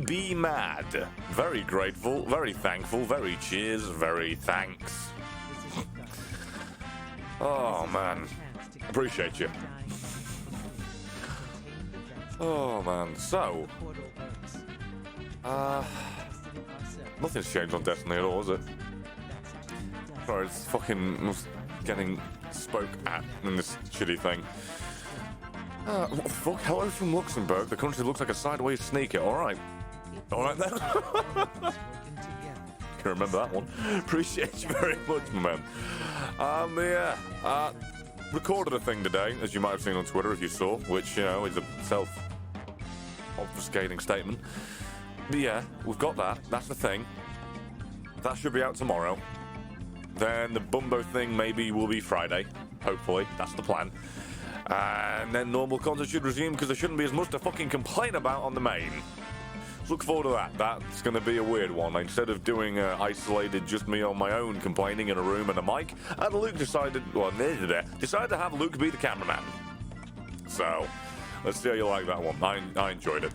Be mad. Very grateful, very thankful, very cheers, very thanks. Oh man, appreciate you. Oh man, so nothing's changed on Destiny at all, is it? Sorry, it's fucking getting spoke at in this shitty thing. What the fuck? Hello from Luxembourg. The country looks like a sideways sneaker. Alright. Alright then. Can remember that one. Appreciate you very much, my man. Recorded a thing today, as you might have seen on Twitter if you saw, which, you know, is a self-obfuscating statement. But yeah, we've got that. That's the thing. That should be out tomorrow. Then the Bumbo thing maybe will be Friday. Hopefully. That's the plan. And then normal content should resume because there shouldn't be as much to fucking complain about on the main. So look forward to that. That's going to be a weird one. Instead of doing isolated, just me on my own, complaining in a room and a mic, Luke decided to have Luke be the cameraman. So, let's see how you like that one. I enjoyed it.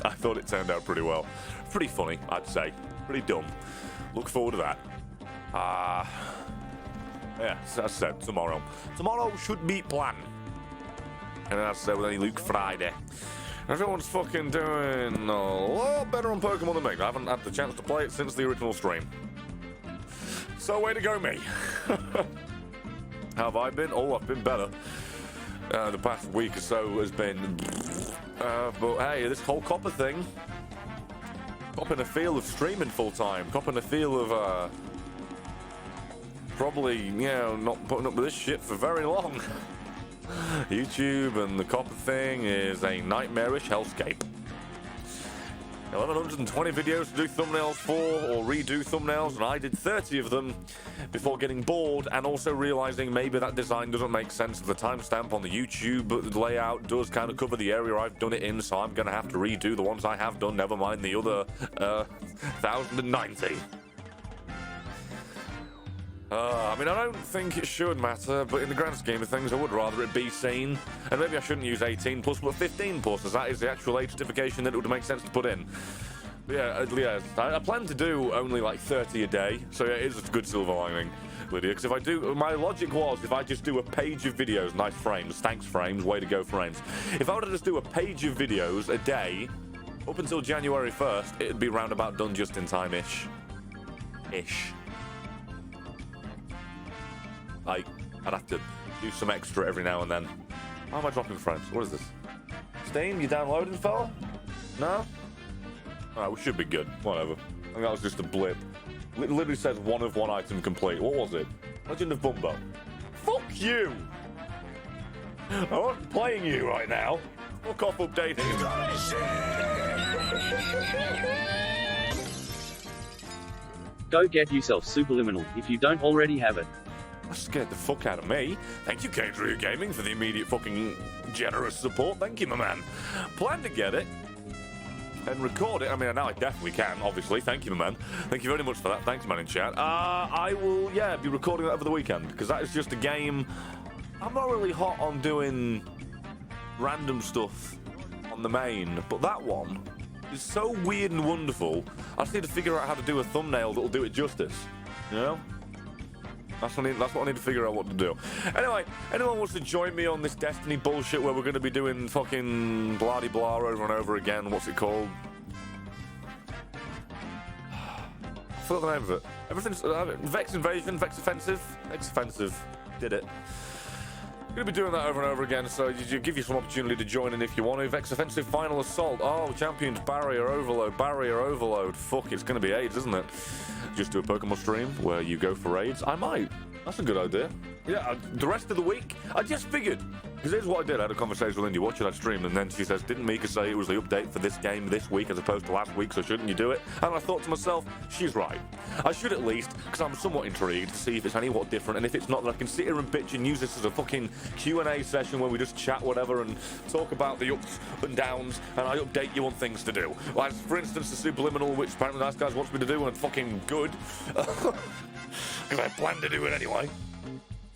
I thought it turned out pretty well. Pretty funny, I'd say. Pretty dumb. Look forward to that. Yeah, as I said, tomorrow. Tomorrow should be planned. And as I said, with any Luke Friday. Everyone's fucking doing a lot better on Pokemon than me. I haven't had the chance to play it since the original stream. So, way to go, me. How have I been? Oh, I've been better. The past week or so has been... but hey, this whole copper thing... Copping a feel of streaming full-time. Copping a feel of, probably, you know, not putting up with this shit for very long. YouTube and the copper thing is a nightmarish hellscape. 1120 videos to do thumbnails for or redo thumbnails, and I did 30 of them before getting bored and also realizing maybe that design doesn't make sense. The timestamp on the YouTube layout does kind of cover the area I've done it in, so I'm going to have to redo the ones I have done, never mind the other 1,090. I mean, I don't think it should matter, but in the grand scheme of things, I would rather it be seen. And maybe I shouldn't use 18 plus, but 15 plus, as that is the actual age certification that it would make sense to put in. But yeah, I plan to do only like 30 a day, so yeah, it is a good silver lining, Lydia. Because if I do, my logic was if I just do a page of videos, nice frames, thanks frames, way to go frames. If I were to just do a page of videos a day, up until January 1st, it'd be roundabout done just in time-ish. Like, I'd have to do some extra every now and then. How am I dropping frames? What is this? Steam, you downloading, fella? No? Alright, we should be good. Whatever. I think that was just a blip. It literally says one of one item complete. What was it? Legend of Bumbo. Fuck you! I'm not playing you right now. Fuck off updating. Go get yourself Superliminal if you don't already have it. That scared the fuck out of me. Thank you, K3 Gaming, for the immediate fucking generous support. Thank you, my man. Plan to get it and record it. I mean, now I definitely can, obviously. Thank you, my man. Thank you very much for that. Thanks, man, in chat. I will, yeah, be recording that over the weekend, because that is just a game. I'm not really hot on doing random stuff on the main, but that one is so weird and wonderful. I just need to figure out how to do a thumbnail that'll do it justice, you know? That's what I need to figure out what to do. Anyway, anyone wants to join me on this Destiny bullshit where we're going to be doing fucking blah-de-blah over and over again? What's it called? I forgot the name of it. Everything's... Vex Invasion, Vex Offensive. Vex Offensive. Did it. Going to be doing that over and over again, so you give you some opportunity to join in if you want to. Vex Offensive Final Assault. Oh, Champions Barrier Overload. Barrier Overload. Fuck, it's going to be AIDS, isn't it? Just do a Pokemon stream where you go for raids. I might. That's a good idea. Yeah, the rest of the week, I just figured. Because here's what I did. I had a conversation with Indy watching that stream, and then she says, didn't Mika say it was the update for this game this week as opposed to last week, so shouldn't you do it? And I thought to myself, she's right. I should at least, because I'm somewhat intrigued to see if it's anything different, and if it's not, then I can sit here and bitch and use this as a fucking Q&A session where we just chat whatever and talk about the ups and downs, and I update you on things to do. Like, for instance, the Superliminal, which apparently Nice Guys wants me to do, and fucking good. Because I plan to do it anyway.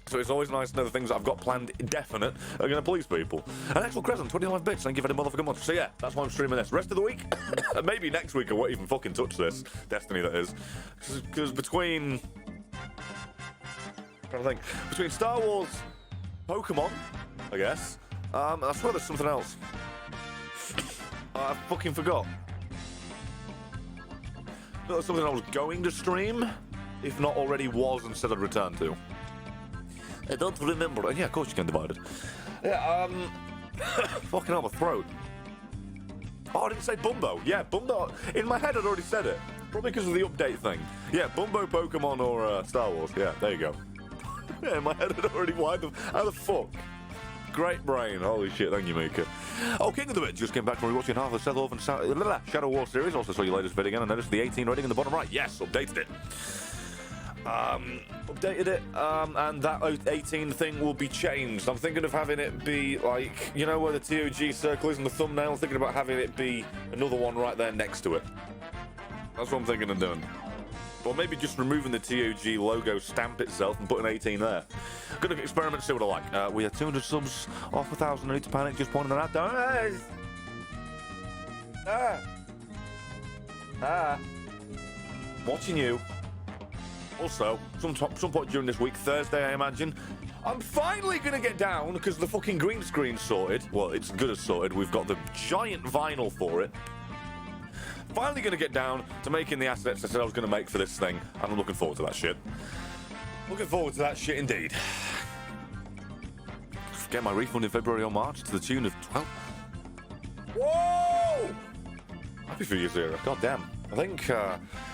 So it's always nice to know the things that I've got planned definite are going to please people. An actual Crescent, 25 bits, thank you very motherfucking much. So yeah, that's why I'm streaming this. Rest of the week, maybe next week I won't even fucking touch this. Destiny, that is. Because between... I'm trying to think. Between Star Wars, Pokemon, I guess, I swear there's something else. I fucking forgot. That's something I was going to stream, if not already was and said I'd return to. I don't remember. Yeah, of course you can divide it. Yeah, fucking hell, my throat. Oh, I didn't say Bumbo. Yeah, Bumbo. In my head, I'd already said it. Probably because of the update thing. Yeah, Bumbo, Pokemon, or Star Wars. Yeah, there you go. Yeah, in my head, I'd already... How the fuck? Great brain. Holy shit, thank you, Mika. Oh, King of the Bit just came back from rewatching half of the Stealth and Shadow War series. Also saw your latest video again and noticed the 18 rating in the bottom right. Yes, updated it. Updated it, and that 18 thing will be changed. I'm thinking of having it be like, you know where the TOG circle is in the thumbnail? I'm thinking about having it be another one right there next to it. That's what I'm thinking of doing. Or maybe just removing the TOG logo stamp itself and putting 18 there. Gonna experiment, see what I like. We had 200 subs off 1,000. No need to panic, just pointing that out. Watching you. Also, some point during this week, Thursday, I imagine, I'm finally going to get down because the fucking green screen's sorted. Well, it's good as sorted. We've got the giant vinyl for it. Finally going to get down to making the assets I said I was going to make for this thing, and I'm looking forward to that shit. Looking forward to that shit indeed. Get my refund in February or March to the tune of 12. Whoa! Happy for you, Zero. God damn. I think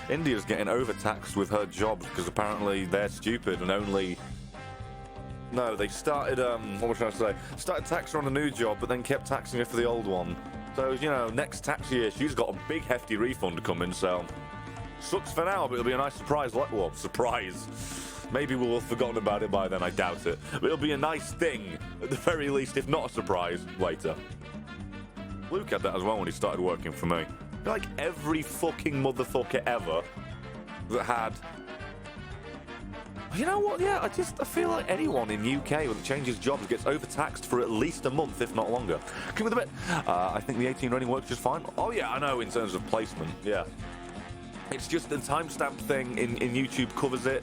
India's getting overtaxed with her jobs because apparently they're stupid and only... No, they started, what was I trying to say? Started taxing her on a new job, but then kept taxing her for the old one. So, you know, next tax year, she's got a big, hefty refund coming, so... Sucks for now, but it'll be a nice surprise. Well, surprise. Maybe we'll have forgotten about it by then, I doubt it. But it'll be a nice thing, at the very least, if not a surprise, later. Luke had that as well when he started working for me. Like every fucking motherfucker ever that had... You know what, yeah, I feel like anyone in UK that changes jobs gets overtaxed for at least a month, if not longer. Come with a bit. I think the 18 rating works just fine. Oh yeah, I know, in terms of placement, yeah. It's just the timestamp thing in YouTube covers it,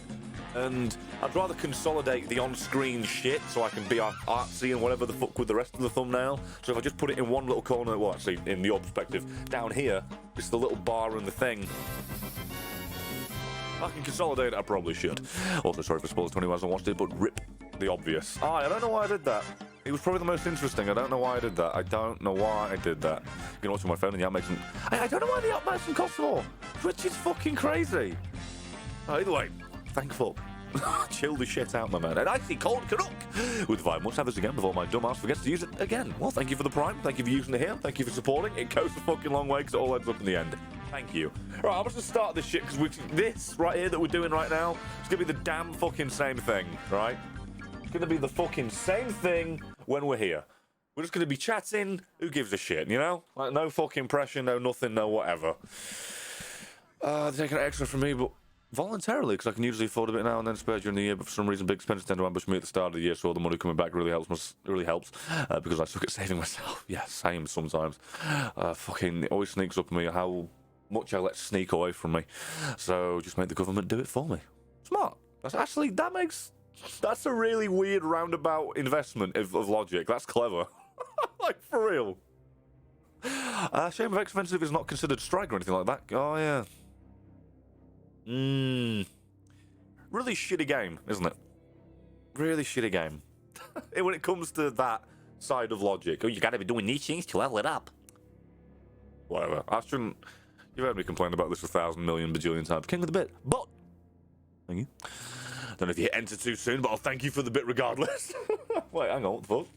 and I'd rather consolidate the on-screen shit so I can be artsy and whatever the fuck with the rest of the thumbnail. So if I just put it in one little corner, well, actually, in your perspective, down here, it's the little bar and the thing. I can consolidate it, I probably should. Also, sorry for spoilers to anyone who hasn't watched it, but rip the obvious. I don't know why I did that. It was probably the most interesting. I don't know why I did that. I don't know why I did that. You can watch on my phone and the app makes them... I don't know why the app makes them cost more. Which is fucking crazy. Either way, thankful. Chill the shit out, my man. And I see Cold Canuck with 5 months. Have this again before my dumbass forgets to use it again. Well, thank you for the prime. Thank you for using it here. Thank you for supporting. It goes a fucking long way because it all ends up in the end. Thank you. Right, I'm just gonna start this shit because this right here that we're doing right now is gonna be the damn fucking same thing, right? It's gonna be the fucking same thing when we're here. We're just gonna be chatting. Who gives a shit, you know? Like no fucking pressure, no nothing, no whatever. They're taking an extra from me, but voluntarily, because I can usually afford a bit now and then spare during the year, but for some reason big expenses tend to ambush me at the start of the year, so all the money coming back really helps, because I suck at saving myself. Yeah, same sometimes. Fucking, it always sneaks up on me how much I let sneak away from me. So just make the government do it for me. Smart. That's a really weird roundabout investment of logic. That's clever. Like, for real. Shame of Expensive is not considered strike or anything like that. Oh, yeah. Really shitty game, isn't it? Really shitty game. When it comes to that side of logic. Oh, you gotta be doing these things to level it up. Whatever. I shouldn't... You've heard me complain about this 1,000 million bajillion times. King of the bit. But... Thank you. Don't know if you hit enter too soon, but I'll thank you for the bit regardless. Wait, hang on, what the fuck?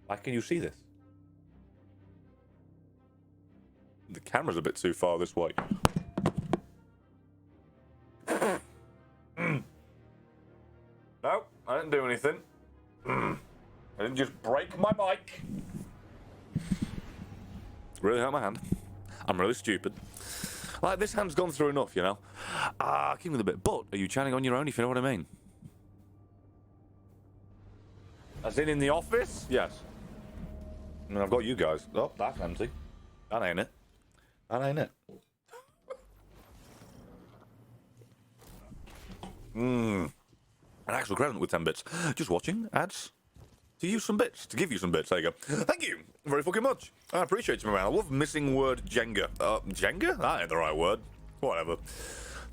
Why can you see this? The camera's a bit too far this way. No, I didn't do anything. I didn't just break my mic. Really hurt my hand. I'm really stupid. Like, this hand's gone through enough, you know? Keep with a bit. But, are you chatting on your own, if you know what I mean? As in the office? Yes. I mean, I've got you guys. Oh, that's empty. That ain't it. That ain't it. An actual credit with 10 bits. Just watching ads. To use some bits. To give you some bits. There you go. Thank you very fucking much. I appreciate you, my man. I love missing word Jenga. Jenga? That ain't the right word. Whatever.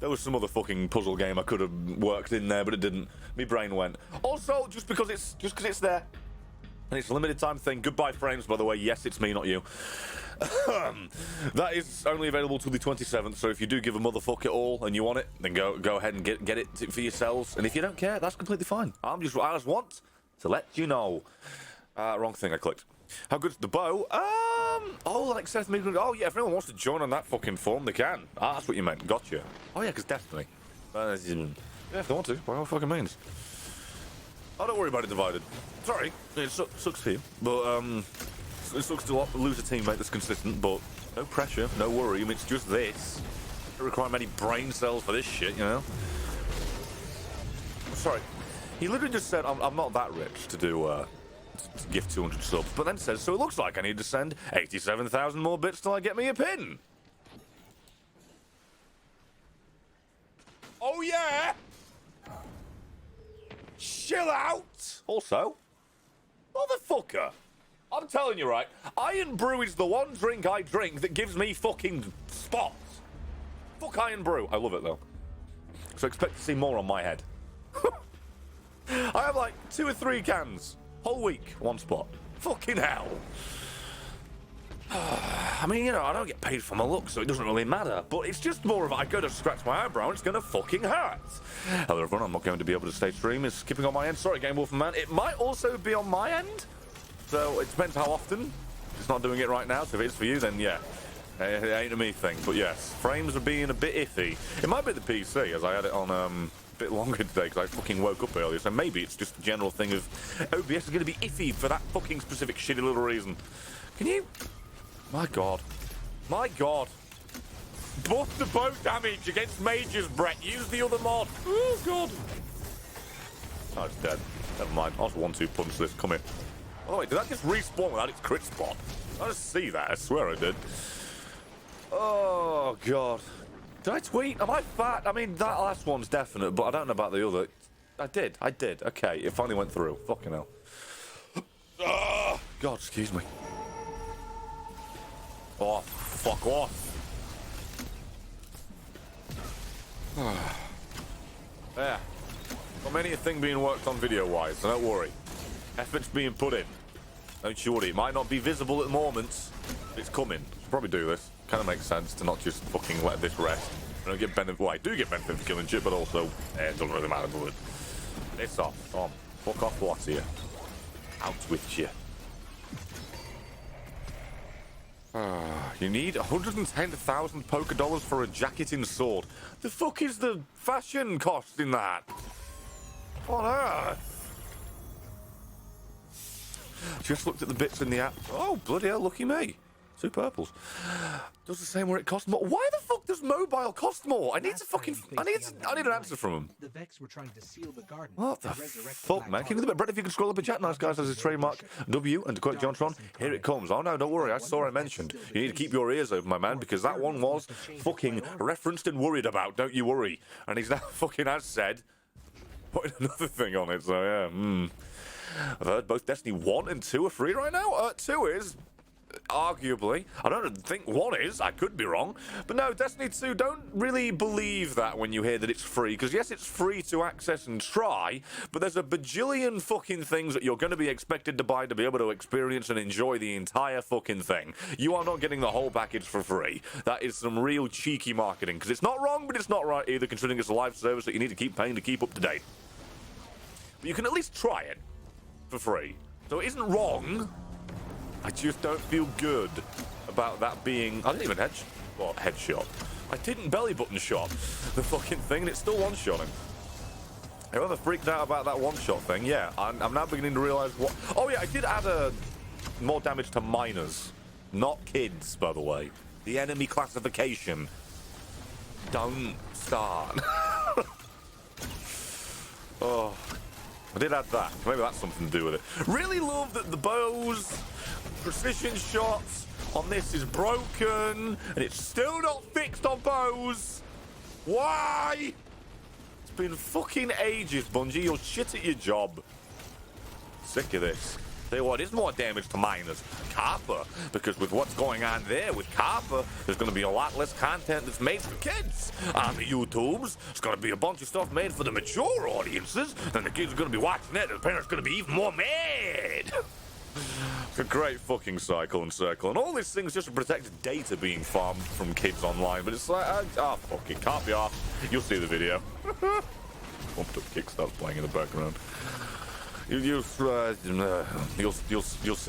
There was some other fucking puzzle game I could have worked in there, but it didn't. My brain went. Also, just because it's there. And it's a limited time thing. Goodbye frames, by the way. Yes, it's me, not you. That is only available till the 27th, so if you do give a motherfuck it all and you want it, then go ahead and get it for yourselves. And if you don't care, that's completely fine. I just want to let you know. Wrong thing I clicked. How good's the bow? Oh, like Seth Megan. Oh, yeah, if anyone wants to join on that fucking forum, they can. That's what you meant. Gotcha. Oh, yeah, because Destiny. Yeah, if they want to, by all fucking means. Oh, don't worry about it, Divided. Sorry, it sucks for you, but, it sucks to lose a teammate that's consistent, but no pressure, no worry. I mean, it's just this. Don't require many brain cells for this shit, you know? Sorry. He literally just said, I'm not that rich to do, to gift 200 subs, but then says, so it looks like I need to send 87,000 more bits till I get me a pin. Oh, yeah! Chill out! Also, motherfucker! I'm telling you, right, Iron Brew is the one drink I drink that gives me fucking spots. Fuck Iron Brew. I love it, though. So expect to see more on my head. I have, like, 2 or 3 cans. Whole week, 1 spot. Fucking hell. I mean, you know, I don't get paid for my looks, so it doesn't really matter. But it's just more of, I go to scratch my eyebrow, and it's going to fucking hurt. Hello, everyone. I'm not going to be able to stay stream. It's skipping on my end. Sorry, Game Wolf Man. It might also be on my end. So it depends how often. It's not doing it right now, so if it's for you, then yeah. It ain't a me thing. But yes, frames are being a bit iffy. It might be the PC, as I had it on a bit longer today, because I fucking woke up earlier. So maybe it's just a general thing of OBS is going to be iffy for that fucking specific shitty little reason. Can you... My god. My god. Buff the bow damage against mages, Brett. Use the other mod. Oh, god. Oh, it's dead. Never mind. I'll just 1-2 punch this. Come here. Oh, wait, did that just respawn without its crit spot? I just see that. I swear I did. Oh, God. Did I tweet? Am I fat? I mean, that last one's definite, but I don't know about the other. I did. Okay, it finally went through. Fucking hell. God, excuse me. Oh, fuck off. There. Not many a thing being worked on video-wise, so don't worry. Effort's being put in. Don't you worry. It might not be visible at the moment, but it's coming. Should probably do this. Kind of makes sense to not just fucking let this rest. I don't get benefit. Well, I do get benefit for killing shit, but also, it doesn't really matter, does it? It's off. Tom. Fuck off what's here. Out with you. You need 110,000 poker dollars for a jacket and sword. The fuck is the fashion cost in that? What on earth? Just looked at the bits in the app. Oh, bloody hell, lucky me. 2 purples. Does the same where it costs more. Why the fuck does mobile cost more? I need to fucking... I need an answer from him. The Vex were trying to seal the garden. What the fuck, man? King of the bit. Brett, if you can scroll up a chat, nice guys, as his trademark W, and to quote Jontron, here it comes. Oh no, don't worry, I saw I mentioned. You need to keep your ears open, my man, because that one was fucking referenced and worried about, don't you worry. And he's now fucking, as said, putting another thing on it, so yeah, I've heard both Destiny 1 and 2 are free right now. 2 is... arguably. I don't think 1 is. I could be wrong. But no, Destiny 2, don't really believe that when you hear that it's free. Because yes, it's free to access and try, but there's a bajillion fucking things that you're going to be expected to buy to be able to experience and enjoy the entire fucking thing. You are not getting the whole package for free. That is some real cheeky marketing. Because it's not wrong, but it's not right either, considering it's a live service that you need to keep paying to keep up to date. But you can at least try it for free. So it isn't wrong. I just don't feel good about that being... I didn't even headshot. I didn't belly button shot the fucking thing, and it's still one-shotting. Whoever freaked out about that one-shot thing, yeah, I'm now beginning to realise what... Oh yeah, I did add more damage to minors. Not kids, by the way. The enemy classification. Don't start. Oh, I did add that. Maybe that's something to do with it. Really love that the bows, precision shots on this is broken, and it's still not fixed on bows. Why? It's been fucking ages, Bungie. You're shit at your job. Sick of this. Tell you what, it's more damage to miners. Copper, because with what's going on there with Copper, there's going to be a lot less content that's made for kids on the YouTubes. It's going to be a bunch of stuff made for the mature audiences, and the kids are going to be watching it, and the parents are going to be even more mad. It's a great fucking cycle and circle, and all these things just to protect data being farmed from kids online, but it's like, fuck it, can't be off. You'll see the video. Pumped up Kickstart playing in the background. You'll see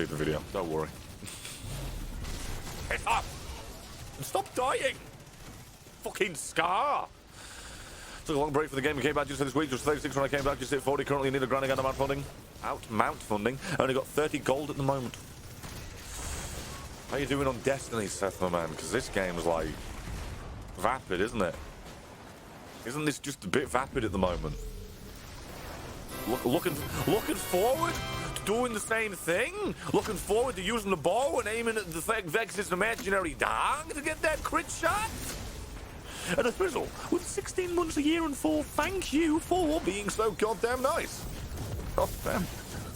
the video. Don't worry. Hey, stop! Stop dying! Fucking Scar! Took a long break for the game and came back just for this week. Just 36 when I came back, just hit 40. Currently in need of grinding out mount funding. Mount funding. Only got 30 gold at the moment. How you doing on Destiny, Seth, my man? Because this game's like vapid, isn't it? Isn't this just a bit vapid at the moment? Looking forward to doing the same thing? Looking forward to using the bow and aiming at the Vex's imaginary dog to get that crit shot? And a Frizzle with 16 months a year and 4, thank you for being so goddamn nice. Oh, damn.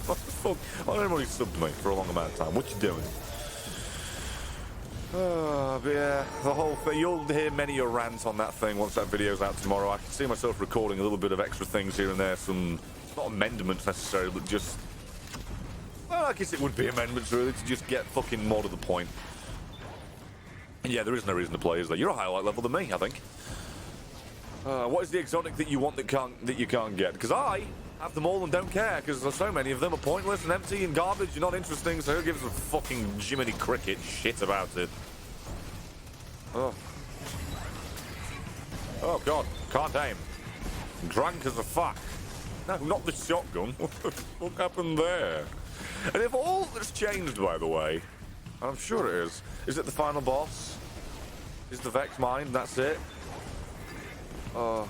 What the fuck? Why don't everybody sub to me for a long amount of time? What you doing? But yeah, the whole thing, you'll hear many a rant on that thing once that video's out tomorrow. I can see myself recording a little bit of extra things here and there, some, not amendments necessarily, but just, well, I guess it would be amendments really, to just get fucking more to the point. And yeah, there is no reason to play, is there? You're a higher light level than me, I think. What is the exotic that you want that you can't get? Because I have them all and don't care, because there's so many of them are pointless and empty and garbage and not interesting, so who gives a fucking Jiminy Cricket shit about it? Oh. Oh god, can't aim. Drunk as a fuck. No, not the shotgun. What the fuck happened there? And if all that's changed, by the way, I'm sure it is it the final boss? Is the Vex mine? That's it? Oh.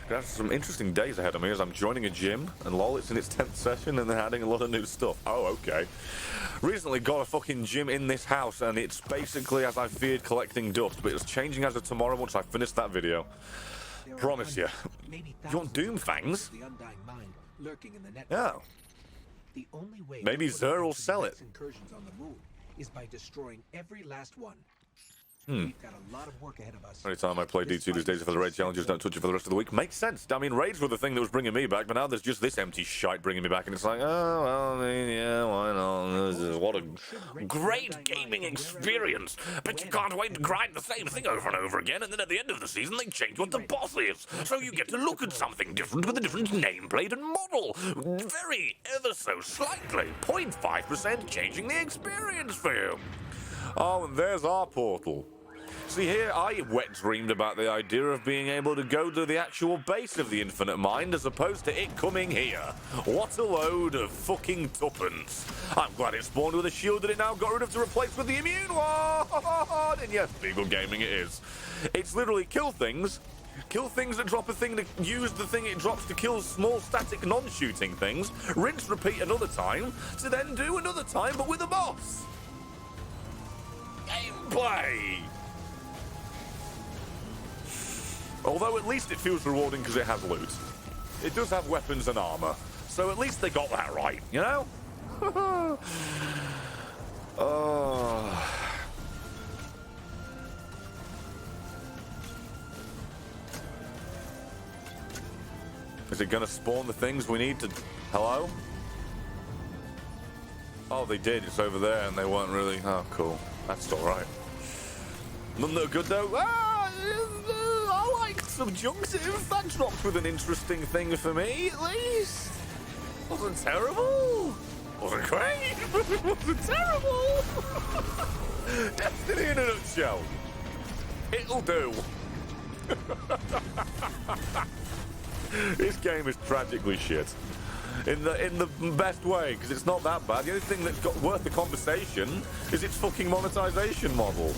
Gonna have some interesting days ahead of me as I'm joining a gym, and lol, it's in its 10th session and they're adding a lot of new stuff. Oh, okay. Recently got a fucking gym in this house, and it's basically, as I feared, collecting dust, but it's changing as of tomorrow once I finish that video. Promise you. You want Doom Fangs? Yeah. The only way maybe Xur will sell it. Incursions on the moon is by destroying every last one. We've got a lot of work ahead of us. Anytime I play D2 these days for the raid challenges, don't touch it for the rest of the week. Makes sense. I mean, raids were the thing that was bringing me back, but now there's just this empty shite bringing me back, and it's like, oh, well, I mean, yeah, why not? What a great gaming experience. But you can't wait to grind the same thing over and over again, and then at the end of the season, they change what the boss is. So you get to look at something different with a different nameplate and model. Very, ever so slightly, 0.5% changing the experience for you. Oh, and there's our portal. See here, I wet dreamed about the idea of being able to go to the actual base of the Infinite Mind as opposed to it coming here. What a load of fucking tuppence. I'm glad it spawned with a shield that it now got rid of to replace with the immune one. And yes, legal gaming it is. It's literally kill things that drop a thing to use the thing it drops to kill small static non-shooting things, rinse repeat another time, to then do another time but with a boss. Gameplay! Although at least it feels rewarding because it has loot. It does have weapons and armor, so at least they got that right, you know? Oh. Is it gonna spawn the things we need to... Hello? Oh, they did. It's over there, and they weren't really... Oh, cool. That's alright. None that are good, though. I like Subjunctive. That dropped with an interesting thing for me, at least. Wasn't terrible. Wasn't great, but it wasn't terrible. Destiny in a nutshell. It'll do. This game is tragically shit. In the best way, because it's not that bad. The only thing that's got worth the conversation is its fucking monetization model.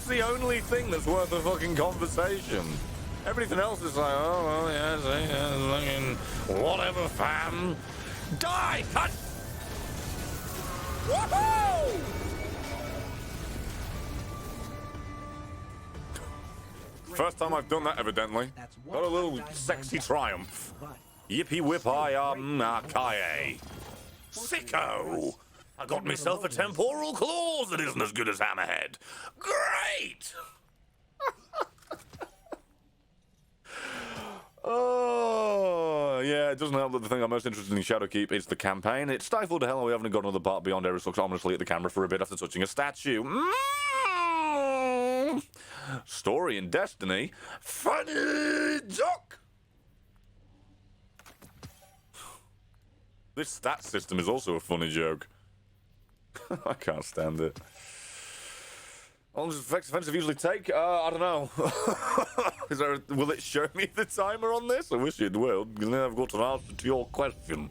the only thing that's worth a fucking conversation. Everything else is like, oh, well, yeah, whatever, fam. Die, cut! Woohoo! First time I've done that, evidently. Got a little sexy triumph. Yippee whip I Akaye. Sicko! I got myself a temporal clause that isn't as good as Hammerhead. Great! Oh, yeah, it doesn't help that the thing I'm most interested in Shadowkeep is the campaign. It's stifled to hell and we haven't got another part beyond Eris looks ominously at the camera for a bit after touching a statue. Story and Destiny. Funny joke! This stat system is also a funny joke. I can't stand it. How long does Vex Offensive usually take? I don't know. Will it show me the timer on this? I wish it will, because then I've got an answer to your question.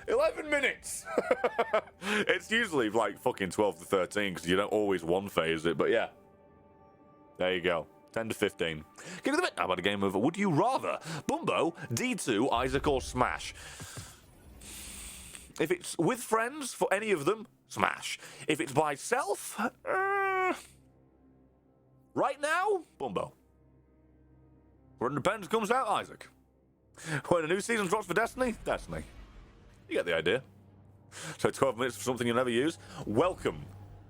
11 minutes! It's usually like fucking 12 to 13, because you don't always one-phase it, but yeah. There you go. 10 to 15. Get to the bit. How about a game of Would You Rather? Bumbo, D2, Isaac, or Smash? If it's with friends, for any of them, Smash. If it's by self, right now, Bumbo. When Independence comes out, Isaac. When a new season drops for Destiny, Destiny. You get the idea. So 12 minutes for something you never use. Welcome.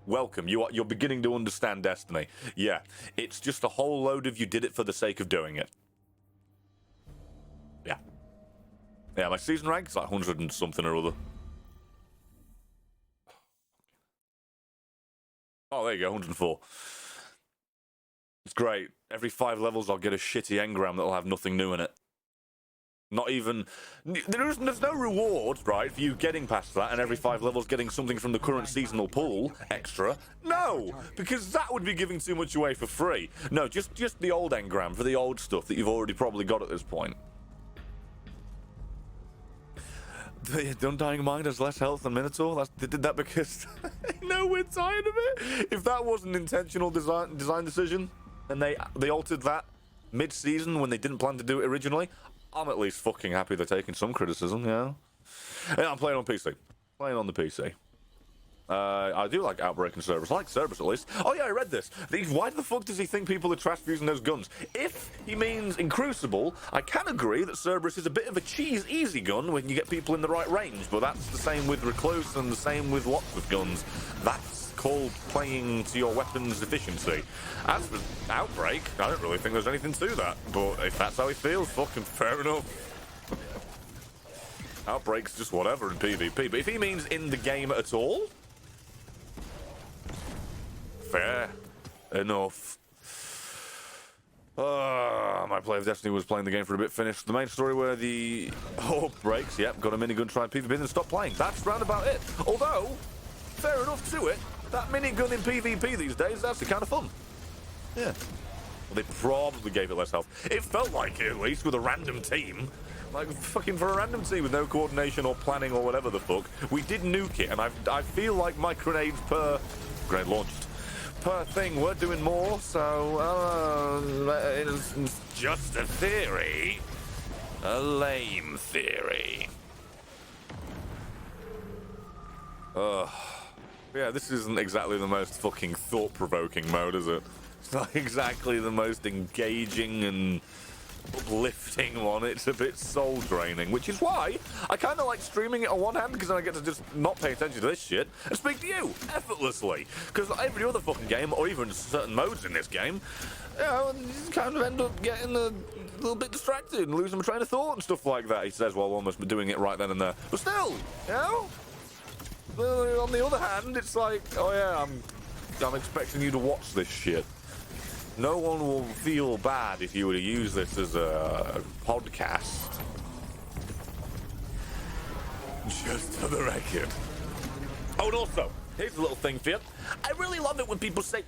Welcome. You're beginning to understand Destiny. Yeah, it's just a whole load of you did it for the sake of doing it. Yeah. Yeah, my season rank is like 100 and something or other. Oh, there you go, 104. It's great. Every 5 levels I'll get a shitty engram that'll have nothing new in it. Not even... There's no reward, right, for you getting past that and every 5 levels getting something from the current seasonal pool extra. No! Because that would be giving too much away for free. No, just the old engram for the old stuff that you've already probably got at this point. The Undying Mind has less health than Minotaur. They did that because they know we're tired of it. If that was an intentional design decision, and they altered that mid-season when they didn't plan to do it originally, I'm at least fucking happy they're taking some criticism, yeah. Yeah, I'm playing on PC. Playing on the PC. I do like Outbreak and Cerberus. I like Cerberus at least. Oh yeah, I read this. Why the fuck does he think people are trash for using those guns? If he means in Crucible, I can agree that Cerberus is a bit of a easy gun when you get people in the right range, but that's the same with Recluse and the same with lots of guns. That's called playing to your weapon's efficiency. As for Outbreak, I don't really think there's anything to that, but if that's how he feels, fucking fair enough. Outbreak's just whatever in PvP, but if he means in the game at all, fair enough. My play of Destiny was playing the game for a bit, finished the main story where the orb breaks, yep, got a minigun, tried PvP, then stopped playing. That's round about it. Although, fair enough to it, that minigun in PvP these days is actually kind of fun. Yeah. Well, they probably gave it less health. It felt like it, at least, with a random team. Like, fucking for a random team with no coordination or planning or whatever the fuck, we did nuke it, and I feel like my grenades per... Grenade launched. Per thing, we're doing more, so, it's just a theory. A lame theory. Yeah, this isn't exactly the most fucking thought-provoking mode, is it? It's not exactly the most engaging and uplifting one. It's a bit soul-draining, which is why I kind of like streaming it on one hand, because then I get to just not pay attention to this shit and speak to you effortlessly. Because every other fucking game, or even certain modes in this game, you know, you kind of end up getting a little bit distracted and losing my train of thought and stuff like that, he says, while almost doing it right then and there. But still, you know? On the other hand, it's like, oh yeah, I'm expecting you to watch this shit. No one will feel bad if you were to use this as a podcast. Just for the record. Oh, and also, Here's a little thing for you. I really love it when people say,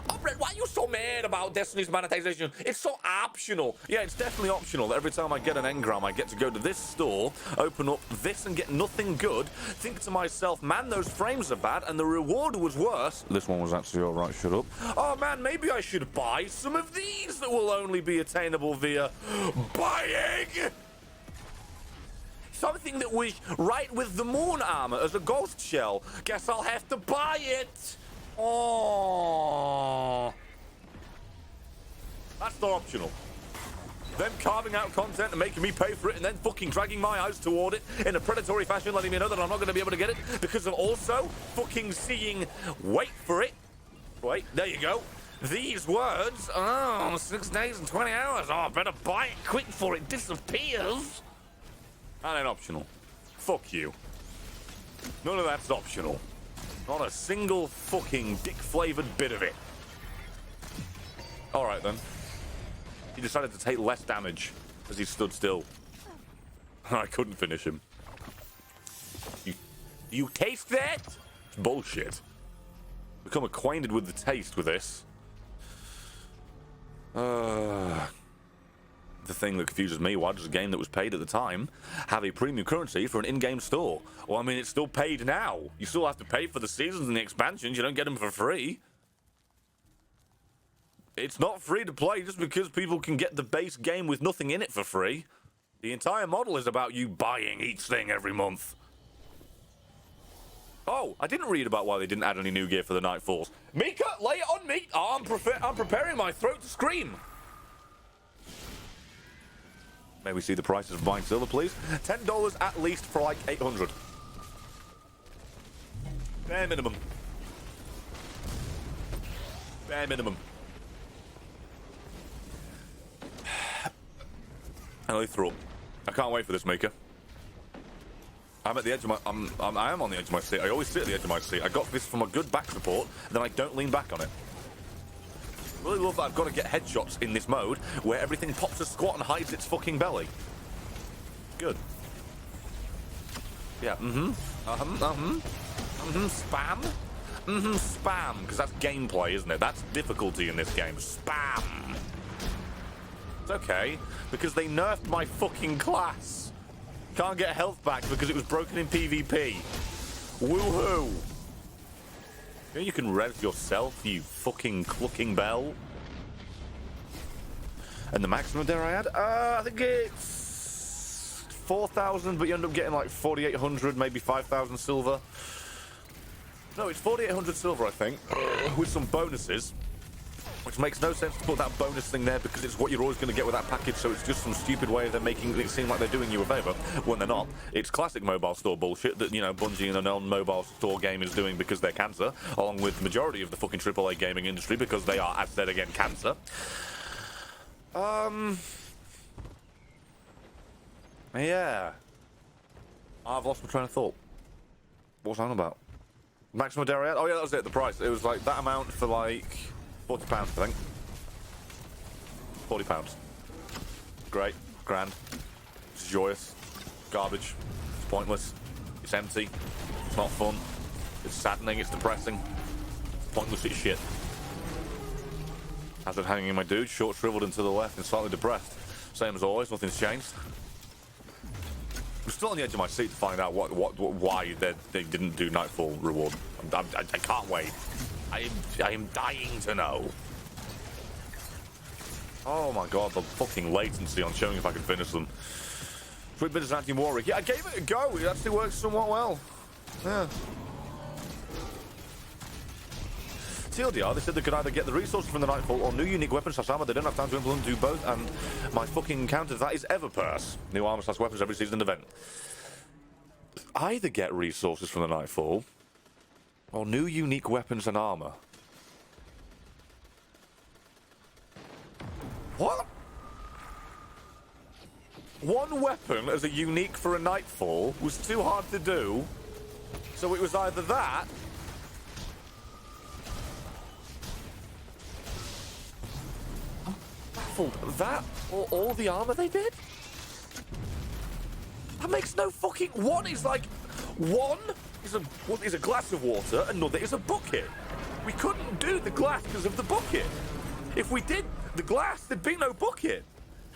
oh, Brett, why are you so mad about Destiny's monetization? It's so optional. Yeah, it's definitely optional. Every time I get an engram, I get to go to this store, open up this and get nothing good, think to myself, man, those frames are bad, and the reward was worse. This one was actually all right, shut up. Oh, man, maybe I should buy some of these that will only be attainable via buying. Something that was right with the moon armor as a ghost shell. Guess I'll have to buy it. Oh, that's not optional. Them carving out content and making me pay for it and then fucking dragging my eyes toward it in a predatory fashion, letting me know that I'm not going to be able to get it because of also fucking seeing, wait for it. Wait, there you go. These words, 6 days and 20 hours. Oh, I better buy it quick before it disappears. That ain't optional. Fuck you. None of that's optional. Not a single fucking dick-flavored bit of it. Alright then. He decided to take less damage as he stood still. I couldn't finish him. You taste that? It's bullshit. Become acquainted with the taste with this. The thing that confuses me, why does a game that was paid at the time have a premium currency for an in-game store? Well, I mean, it's still paid now. You still have to pay for the seasons and the expansions. You don't get them for free. It's not free to play just because people can get the base game with nothing in it for free. The entire model is about you buying each thing every month. Oh, I didn't read about why they didn't add any new gear for the Nightfalls. Mika, lay it on me. Oh, I'm preparing my throat to scream. May we see the prices of buying silver, please? $10 at least for like 800. Bare minimum. Bare minimum. I nearly threw up. I can't wait for this, Mika. I'm at the edge of my. I am on the edge of my seat. I always sit at the edge of my seat. I got this from a good back support, then I don't lean back on it. Really love that I've got to get headshots in this mode where everything pops a squat and hides its fucking belly. Good. Yeah, spam? Spam. Because that's gameplay, isn't it? That's difficulty in this game. Spam. It's okay, because they nerfed my fucking class. Can't get health back because it was broken in PvP. Woohoo. You know you can res yourself, you fucking clucking bell. And the maximum there I had? I think it's 4,000, but you end up getting like 4,800, maybe 5,000 silver. No, it's 4,800 silver, I think, with some bonuses. Which makes no sense to put that bonus thing there because it's what you're always going to get with that package, so it's just some stupid way of them making it seem like they're doing you a favour when they're not. It's classic mobile store bullshit that, you know, Bungie and a non-mobile store game is doing because they're cancer, along with the majority of the fucking AAA gaming industry because they are, as said again, cancer. Yeah. I've lost my train of thought. What was I on about? Maximum Dariad? Oh yeah, that was it, the price. It was like that amount for like £40, I think. £40. Great. Grand. It's joyous. Garbage. It's pointless. It's empty. It's not fun. It's saddening. It's depressing. It's pointless. It's shit. Hazard hanging in my dude. Short shriveled and to the left and slightly depressed. Same as always. Nothing's changed. I'm still on the edge of my seat to find out why they didn't do Nightfall reward. I can't wait. I am dying to know. Oh my god, the fucking latency on showing if I can finish them. Sweet bit of anti-Warwick. Yeah, I gave it a go. It actually works somewhat well. Yeah. TLDR, they said they could either get the resources from the Nightfall or new unique weapons / armor. They don't have time to implement do both, and my fucking counter to that is Everpurse. New armor / weapons every season event. Either get resources from the Nightfall or new unique weapons and armor. What? One weapon as a unique for a Nightfall was too hard to do, so it was either that that or all the armor they did? That makes no fucking... One is like... One one is a glass of water, another is a bucket. We couldn't do the glass because of the bucket. If we did the glass, there'd be no bucket.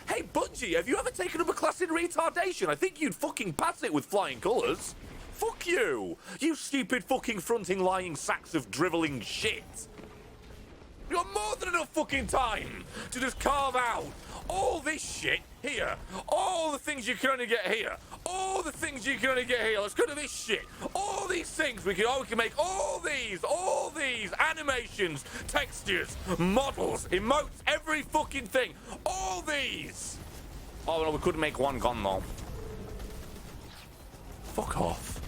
Hey, Bungie, have you ever taken up a class in retardation? I think you'd fucking pass it with flying colours. Fuck you! You stupid fucking fronting lying sacks of drivelling shit. You got more than enough fucking time to just carve out all this shit here. All the things you can only get here. All the things you can only get here. Let's go to this shit. All these things we can make all these animations, textures, models, emotes, every fucking thing. All these. Oh no, we couldn't make one gun though. Fuck off.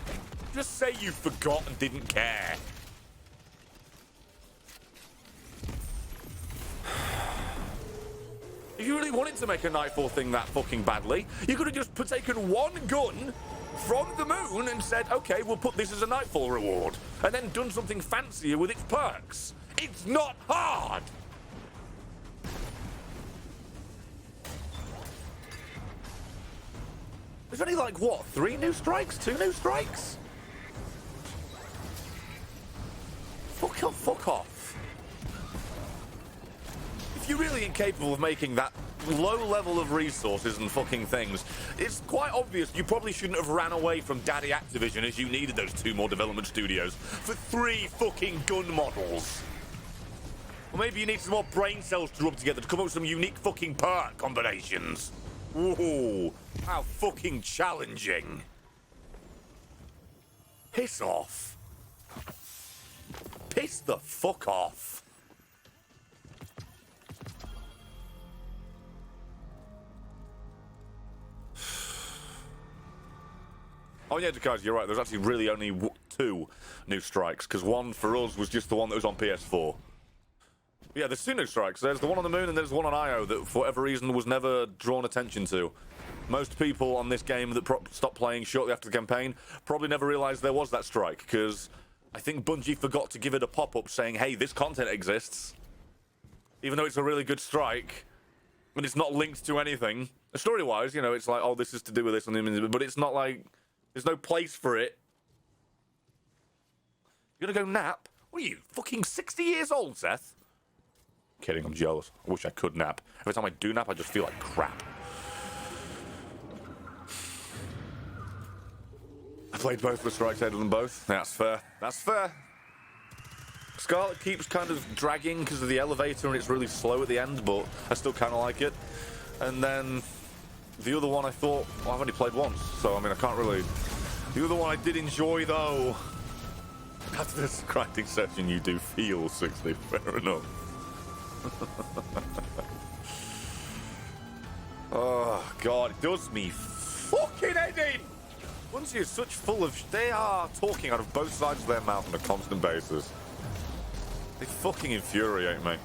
Just say you forgot and didn't care. If you really wanted to make a Nightfall thing that fucking badly, you could have just taken one gun from the moon and said, okay, we'll put this as a Nightfall reward, and then done something fancier with its perks. It's not hard! There's only like, what, 3 new strikes? 2 new strikes? Fuck off. If you're really incapable of making that low level of resources and fucking things, it's quite obvious you probably shouldn't have ran away from Daddy Activision as you needed those 2 more development studios for 3 fucking gun models. Or maybe you need some more brain cells to rub together to come up with some unique fucking perk combinations. Ooh, how fucking challenging. Piss off. Piss the fuck off. Oh yeah, guys, you're right. There's actually really only 2 new strikes, because one for us was just the one that was on PS4. Yeah, there's 2 new strikes. There's the one on the moon and there's one on Io that, for whatever reason, was never drawn attention to. Most people on this game that stopped playing shortly after the campaign probably never realized there was that strike, because I think Bungie forgot to give it a pop-up saying, hey, this content exists. Even though it's a really good strike, and it's not linked to anything. Story-wise, you know, it's like, oh, this is to do with this, but it's not like... There's no place for it. You're gonna go nap? What are you, fucking 60 years old, Seth? Kidding, I'm jealous. I wish I could nap. Every time I do nap, I just feel like crap. I played both the strikes, I did them both. That's fair. That's fair. Scarlet keeps kind of dragging because of the elevator and it's really slow at the end, but I still kind of like it. And then the other one I thought, well, I've only played once, so I mean, I can't really... The other one I did enjoy, though. After this grinding session, you do feel 60, fair enough. Oh, God, it does me fucking head in. Bungie is such full of... They are talking out of both sides of their mouth on a constant basis. They fucking infuriate me.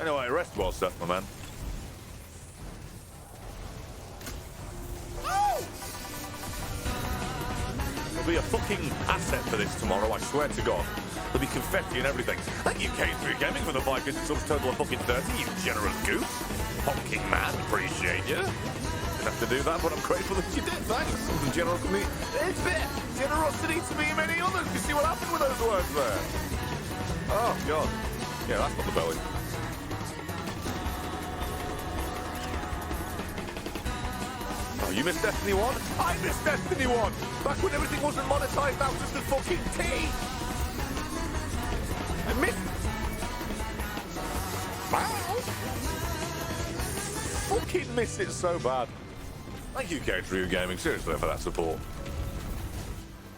Anyway, rest well, Seth, my man. There'll be a fucking asset for this tomorrow, I swear to God. There'll be confetti and everything. Thank you, K3 Gaming, for the 5 gifted subs total of fucking 30, you generous goose. Honking man, appreciate you. Didn't have to do that, but I'm grateful that you did, thanks. The generosity, it's there. Generosity to me and many others. You see what happened with those words there? Oh, God. Yeah, that's not the belly. Oh, you missed Destiny 1? I missed Destiny 1! Back when everything wasn't monetized, that was just the fucking tea! I missed it! Wow! Fucking miss it so bad. Thank you, K3 Gaming, seriously, for that support.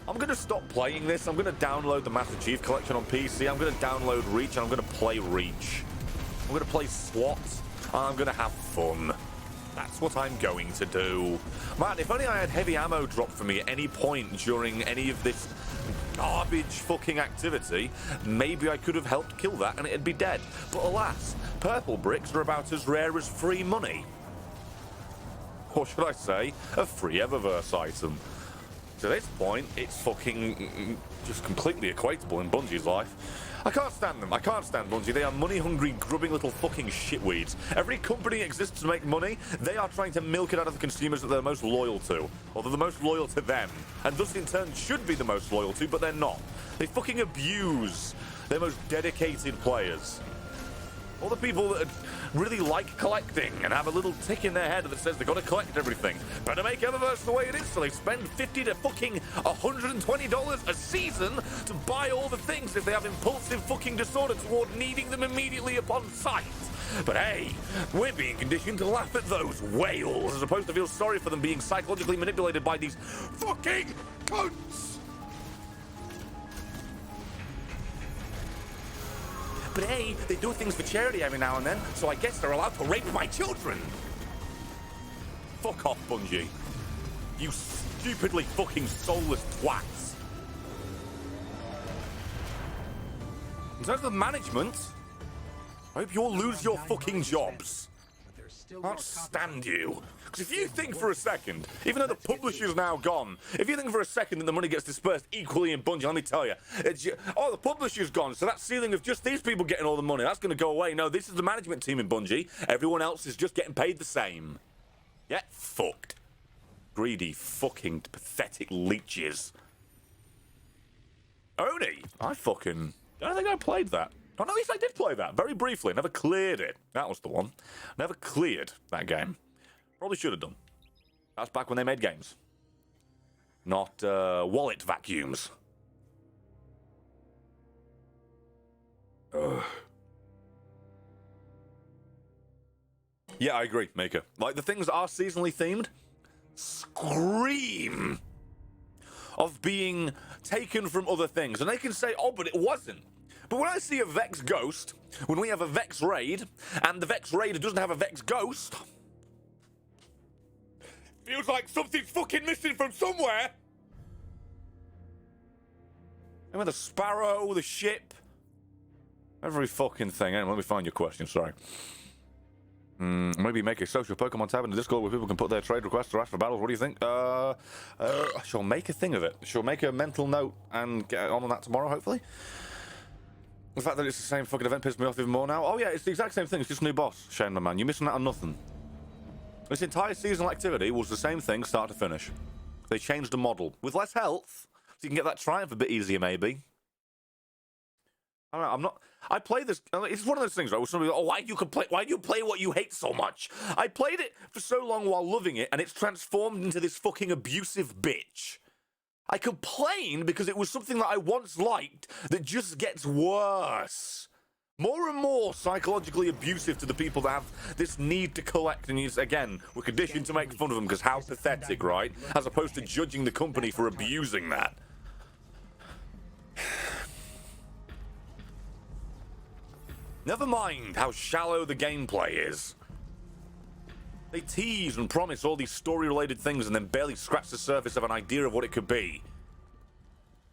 I'm gonna stop playing this. I'm gonna download the Master Chief Collection on PC. I'm gonna download Reach, and I'm gonna play Reach. I'm gonna play SWAT, and I'm gonna have fun. That's what I'm going to do. Man, if only I had heavy ammo dropped for me at any point during any of this garbage fucking activity, maybe I could have helped kill that and it'd be dead. But alas, purple bricks are about as rare as free money. Or should I say, a free Eververse item. To this point, it's fucking just completely equatable in Bungie's life. I can't stand them. I can't stand Bungie. They are money-hungry, grubbing little fucking shitweeds. Every company exists to make money. They are trying to milk it out of the consumers that they're most loyal to. Or they're the most loyal to them. And thus, in turn, should be the most loyal to, but they're not. They fucking abuse their most dedicated players. All the people that really like collecting and have a little tick in their head that says they've got to collect everything. Better make Eververse the way it is, so they spend $50 to fucking $120 a season to buy all the things if they have impulsive fucking disorder toward needing them immediately upon sight. But hey, we're being conditioned to laugh at those whales as opposed to feel sorry for them being psychologically manipulated by these fucking cunts. But hey, they do things for charity every now and then, so I guess they're allowed to rape my children. Fuck off, Bungie. You stupidly fucking soulless twats. In terms of management, I hope you all lose your fucking jobs. I can't stand you. Because if you think for a second, even though the publisher's now gone, if you think for a second that the money gets dispersed equally in Bungie, let me tell you, the publisher's gone, so that ceiling of just these people getting all the money, that's going to go away. No, this is the management team in Bungie. Everyone else is just getting paid the same. Yeah, fucked. Greedy, fucking, pathetic leeches. Oni, I don't think I played that. Oh, no, at least I did play that, very briefly. Never cleared it. That was the one. Never cleared that game. Probably should have done. That's back when they made games. Not wallet vacuums. Ugh. Yeah, I agree, Maker. Like, the things that are seasonally themed scream of being taken from other things. And they can say, oh, but it wasn't. But when I see a Vex Ghost, when we have a Vex Raid, and the Vex Raider doesn't have a Vex Ghost, feels like something's fucking missing from somewhere. Remember the Sparrow, the ship? Every fucking thing. Anyway, let me find your question, sorry. Maybe make a social Pokemon tab in the Discord where people can put their trade requests or ask for battles. What do you think? I shall make a thing of it. Shall make a mental note and get on that tomorrow, hopefully. The fact that it's the same fucking event pissed me off even more now. Oh yeah, it's the exact same thing. It's just a new boss. Shame, my man. You're missing out on nothing. This entire seasonal activity was the same thing, start to finish. They changed the model with less health, so you can get that triumph a bit easier, maybe. I don't know. I'm not. I play this. It's one of those things, right? Where somebody, oh, why do you play what you hate so much? I played it for so long while loving it, and it's transformed into this fucking abusive bitch. I complain because it was something that I once liked that just gets worse. More and more psychologically abusive to the people that have this need to collect. And again, we're conditioned to make fun of them because how pathetic, right? As opposed to judging the company for abusing that. Never mind how shallow the gameplay is. They tease and promise all these story-related things and then barely scratch the surface of an idea of what it could be.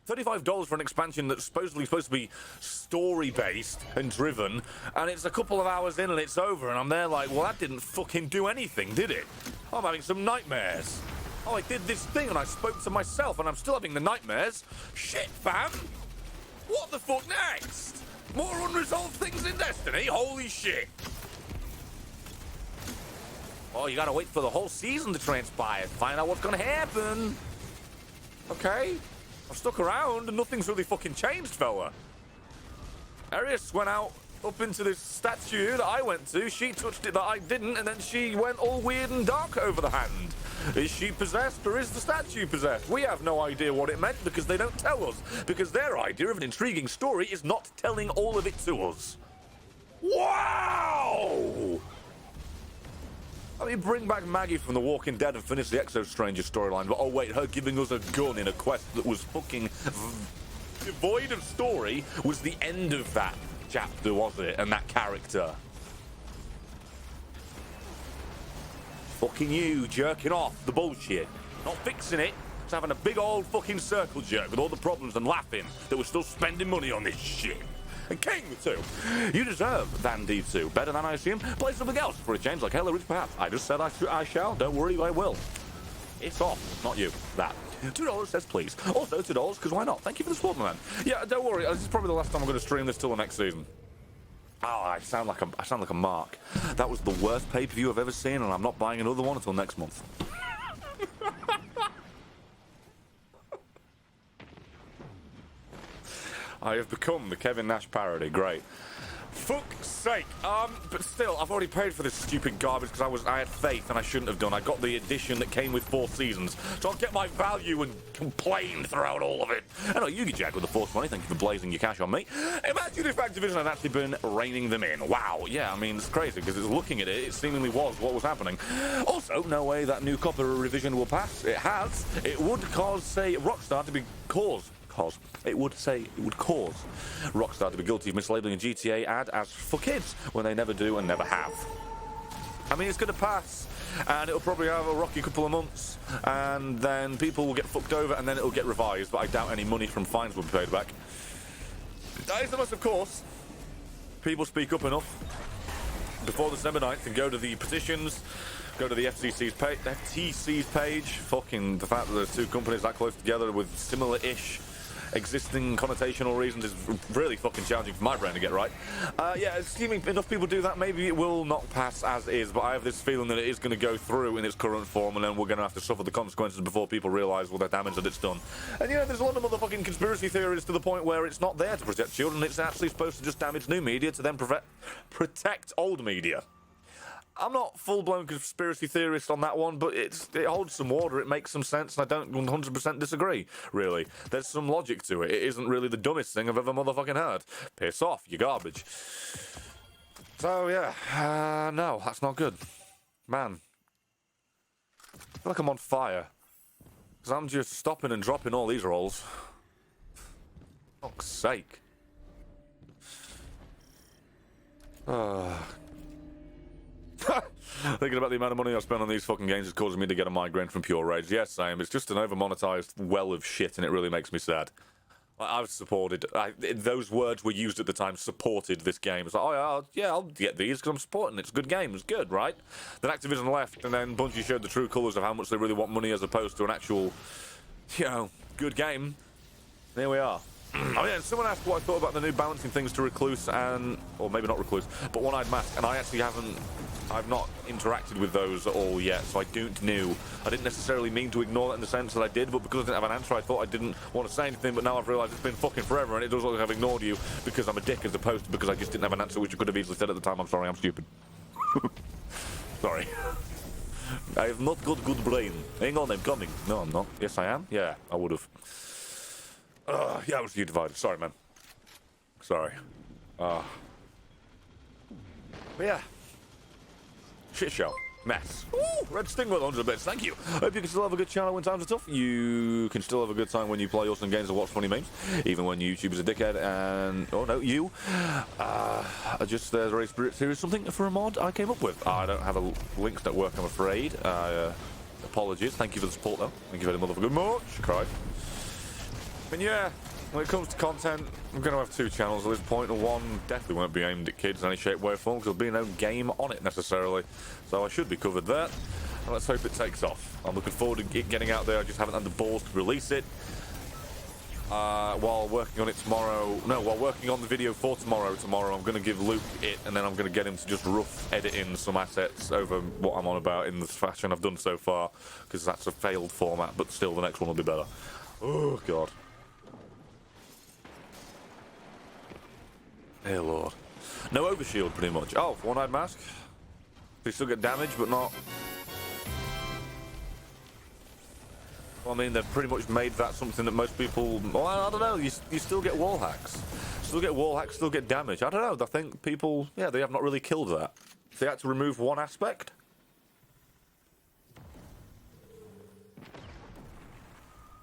$35 for an expansion that's supposedly supposed to be story-based and driven, and it's a couple of hours in and it's over, and I'm there like, well, that didn't fucking do anything, did it? I'm having some nightmares. Oh, I did this thing and I spoke to myself and I'm still having the nightmares. Shit, fam! What the fuck next? More unresolved things in Destiny? Holy shit! Oh, you gotta wait for the whole season to transpire to find out what's gonna happen. Okay. I've stuck around and nothing's really fucking changed, fella. Arius went out up into this statue that I went to. She touched it that I didn't, and then she went all weird and dark over the hand. Is she possessed or is the statue possessed? We have no idea what it meant because they don't tell us. Because their idea of an intriguing story is not telling all of it to us. Wow! I mean, bring back Maggie from The Walking Dead and finish the Exo Stranger storyline, but oh wait, her giving us a gun in a quest that was fucking devoid of story was the end of that chapter, was it? And that character. Fucking you, jerking off the bullshit. Not fixing it, just having a big old fucking circle jerk with all the problems and laughing that we're still spending money on this shit. And King, too. You deserve than D2. Better than I assume. Play something else for a change, like Halo Reach perhaps. I just said I shall. Don't worry, I will. It's off. Not you. That. $2 says please. Also $2 because why not? Thank you for the support, man. Yeah, don't worry. This is probably the last time I'm going to stream this till the next season. Oh, I sound like a mark. That was the worst pay-per-view I've ever seen, and I'm not buying another one until next month. I have become the Kevin Nash parody. Great. Fuck's sake. But still, I've already paid for this stupid garbage because I had faith and I shouldn't have done. I got the edition that came with 4 seasons, so I'll get my value and complain throughout all of it. I know you get jacked with the 4th money. Thank you for blazing your cash on me. Imagine if Activision had actually been reining them in. Wow. Yeah, I mean, it's crazy because looking at it, it seemingly was what was happening. Also, no way that new copper revision will pass. It has. It would cause, say, Rockstar to be It would cause Rockstar to be guilty of mislabeling a GTA ad as for kids when they never do and never have. I mean, it's going to pass, and it'll probably have a rocky couple of months, and then people will get fucked over, and then it'll get revised, but I doubt any money from fines will be paid back. That is unless, of course, people speak up enough before December 9th and go to the petitions, go to the FTC's page. Fucking the fact that there's 2 companies that close together with similar-ish existing connotational reasons is really fucking challenging for my brain to get right. Yeah, assuming enough people do that, maybe it will not pass as is, but I have this feeling that it is going to go through in its current form, and then we're going to have to suffer the consequences before people realise all the damage that it's done. And yeah, there's a lot of motherfucking conspiracy theories to the point where it's not there to protect children, it's actually supposed to just damage new media to then protect old media. I'm not full-blown conspiracy theorist on that one, but it holds some water, it makes some sense, and I don't 100% disagree, really. There's some logic to it. It isn't really the dumbest thing I've ever motherfucking heard. Piss off, you garbage. So, yeah, no, that's not good. Man. I feel like I'm on fire. Because I'm just stopping and dropping all these rolls. For fuck's sake. Thinking about the amount of money I spent on these fucking games is causing me to get a migraine from pure rage. Yes, same. It's just an over-monetized well of shit, and it really makes me sad. I've supported... those words were used at the time, supported this game. It's like, oh, yeah, I'll get these because I'm supporting it. It's a good game. It's good, right? Then Activision left, and then Bungie showed the true colours of how much they really want money as opposed to an actual, good game. There we are. Oh yeah, someone asked what I thought about the new balancing things to Recluse or maybe not Recluse, but One-Eyed Mask, and I actually I've not interacted with those at all yet, so I don't know. I didn't necessarily mean to ignore that in the sense that I did, but because I didn't have an answer, I thought I didn't want to say anything, but now I've realised it's been fucking forever, and it does look like I've ignored you because I'm a dick as opposed to because I just didn't have an answer, which I could have easily said at the time. I'm sorry, I'm stupid. Sorry. I have not got good brain. Hang on, I'm coming. No, I'm not. Yes, I am? Yeah, I would have. Yeah, it was you divided. Sorry, man. Sorry. But yeah. Shit show. Mess. Ooh, Red Sting with 100 bits. Thank you. Hope you can still have a good channel when times are tough. You can still have a good time when you play awesome games and watch funny memes, even when YouTube is a dickhead. And oh no, you. Just there's a race spirit series something for a mod I came up with. I don't have a links that work, I'm afraid. Apologies. Thank you for the support though. Thank you very motherfucking much. Cry. And yeah, when it comes to content, I'm going to have 2 channels at this point, and one definitely won't be aimed at kids in any shape, way, or form, because there'll be no game on it necessarily. So I should be covered there. And let's hope it takes off. I'm looking forward to it getting out there. I just haven't had the balls to release it. While working on it tomorrow, while working on the video for tomorrow, I'm going to give Luke it, and then I'm going to get him to just rough edit in some assets over what I'm on about in the fashion I've done so far, because that's a failed format, but still the next one will be better. Oh, God. Hey Lord. No overshield, pretty much. Oh, One-Eyed Mask. You still get damage, but not... Well, I mean, they've pretty much made that something that most people... Well, I don't know. You still get wall hacks. Still get wall hacks, still get damage. I don't know. I think people... Yeah, they have not really killed that. They had to remove one aspect.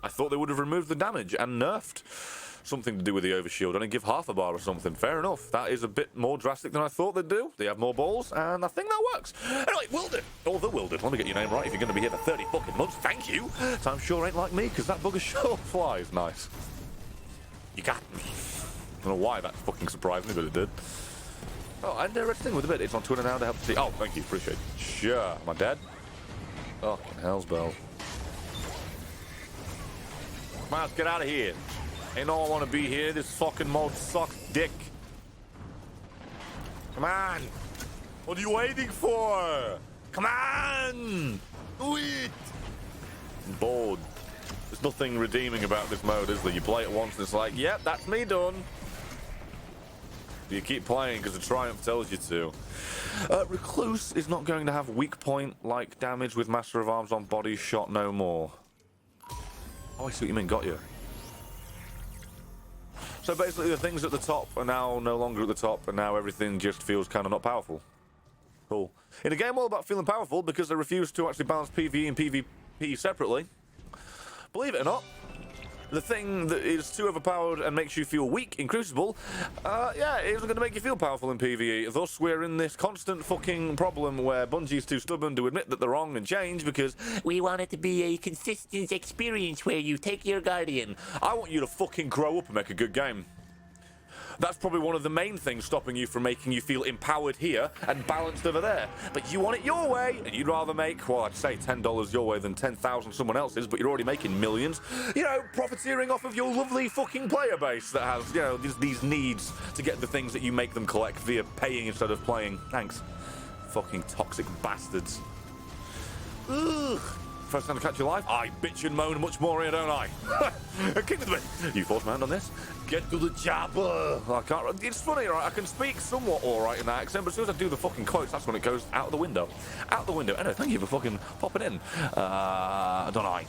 I thought they would have removed the damage and nerfed something to do with the overshield. Only give half a bar or something. Fair enough. That is a bit more drastic than I thought they'd do. They have more balls, and I think that works. Anyway, Wildered. Or the Wildered. Let me get your name right if you're going to be here for 30 fucking months. Thank you. Time sure ain't like me, because that bugger sure flies. Nice. You got me. I don't know why that fucking surprised me, but it did. Oh, and Red Sting with a bit. It's on Twitter now to help see. Oh, thank you. Appreciate it. Sure. Am I dead? Fucking hell's bells. Come on, let's get out of here. Ain't no one want to be here. This fucking mode sucks dick. Come on. What are you waiting for? Come on. Do it. I'm bored. There's nothing redeeming about this mode, is there? You play it once and it's like, yep, that's me done. You keep playing because the Triumph tells you to. Recluse is not going to have weak point like damage with Master of Arms on body shot no more. Oh, I see what you mean. Got you. So basically the things at the top are now no longer at the top, and now everything just feels kind of not powerful. Cool. In a game all about feeling powerful because they refuse to actually balance PvE and PvP separately, believe it or not, the thing that is too overpowered and makes you feel weak in Crucible, yeah, it isn't going to make you feel powerful in PvE. Thus, we're in this constant fucking problem where Bungie's too stubborn to admit that they're wrong and change because we want it to be a consistent experience where you take your Guardian. I want you to fucking grow up and make a good game. That's probably one of the main things stopping you from making you feel empowered here and balanced over there. But you want it your way, and you'd rather make, well, I'd say $10 your way than 10,000 someone else's, but you're already making millions. You know, profiteering off of your lovely fucking player base that has, you know, these needs to get the things that you make them collect via paying instead of playing. Thanks. Fucking toxic bastards. Ugh. First time to catch your life, I bitch and moan much more here, don't I? Kick to the bit. You force my hand on this? Get to the chopper. I can't. It's funny, right? I can speak somewhat all right in that accent, but as soon as I do the fucking quotes, that's when it goes out the window. Out the window. Anyway, thank you for fucking popping in. Don't I?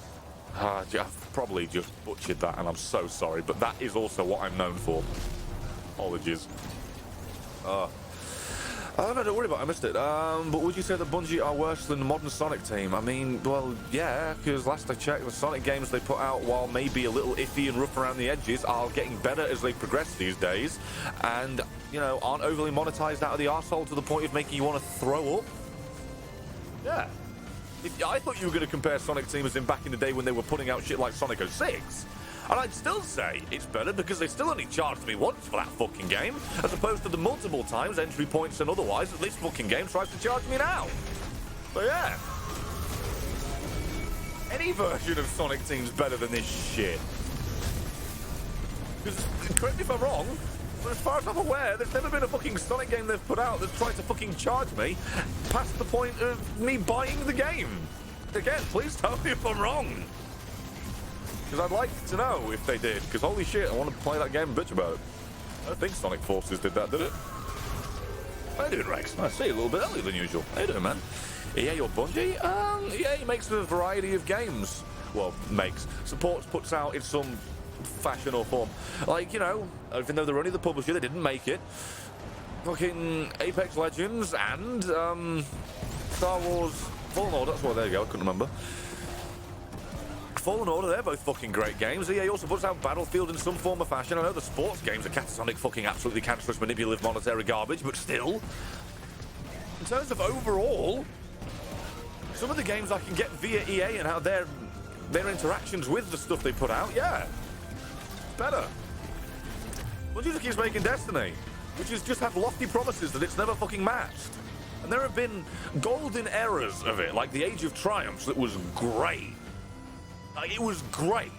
I've probably just butchered that, and I'm so sorry, but that is also what I'm known for. Apologies. Oh, no, don't worry about it. I missed it. But would you say that Bungie are worse than the modern Sonic team? I mean, well, yeah, because last I checked, the Sonic games they put out, while maybe a little iffy and rough around the edges, are getting better as they progress these days, and, you know, aren't overly monetized out of the arsehole to the point of making you want to throw up. Yeah. I thought you were going to compare Sonic team as in back in the day when they were putting out shit like Sonic 06. And I'd still say it's better because they still only charged me once for that fucking game, as opposed to the multiple times, entry points and otherwise, that this fucking game tries to charge me now. So yeah. Any version of Sonic Team's better than this shit. Because, correct me if I'm wrong, but as far as I'm aware, there's never been a fucking Sonic game they've put out that's tried to fucking charge me past the point of me buying the game. Again, please tell me if I'm wrong. Because I'd like to know if they did, because holy shit, I want to play that game and bitch about it. I don't think Sonic Forces did that, did it? How you doing, Rex? I see you a little bit earlier than usual. How you doing, man? EA or Bungie? EA makes a variety of games. Well, makes. Supports, puts out in some fashion or form. Like, you know, even though they're only the publisher, they didn't make it. Fucking Apex Legends and, Star Wars Fallen Order. That's what, there you go, I couldn't remember. Fallen Order, they're both fucking great games. EA also puts out Battlefield in some form or fashion. I know the sports games are catatonic, fucking absolutely cancerous, manipulative, monetary garbage, but still. In terms of overall, some of the games I can get via EA and how their interactions with the stuff they put out, yeah. Better. Bungie just keeps making Destiny, which has just had lofty promises that it's never fucking matched. And there have been golden eras of it, like the Age of Triumphs that was great. Like, it was great.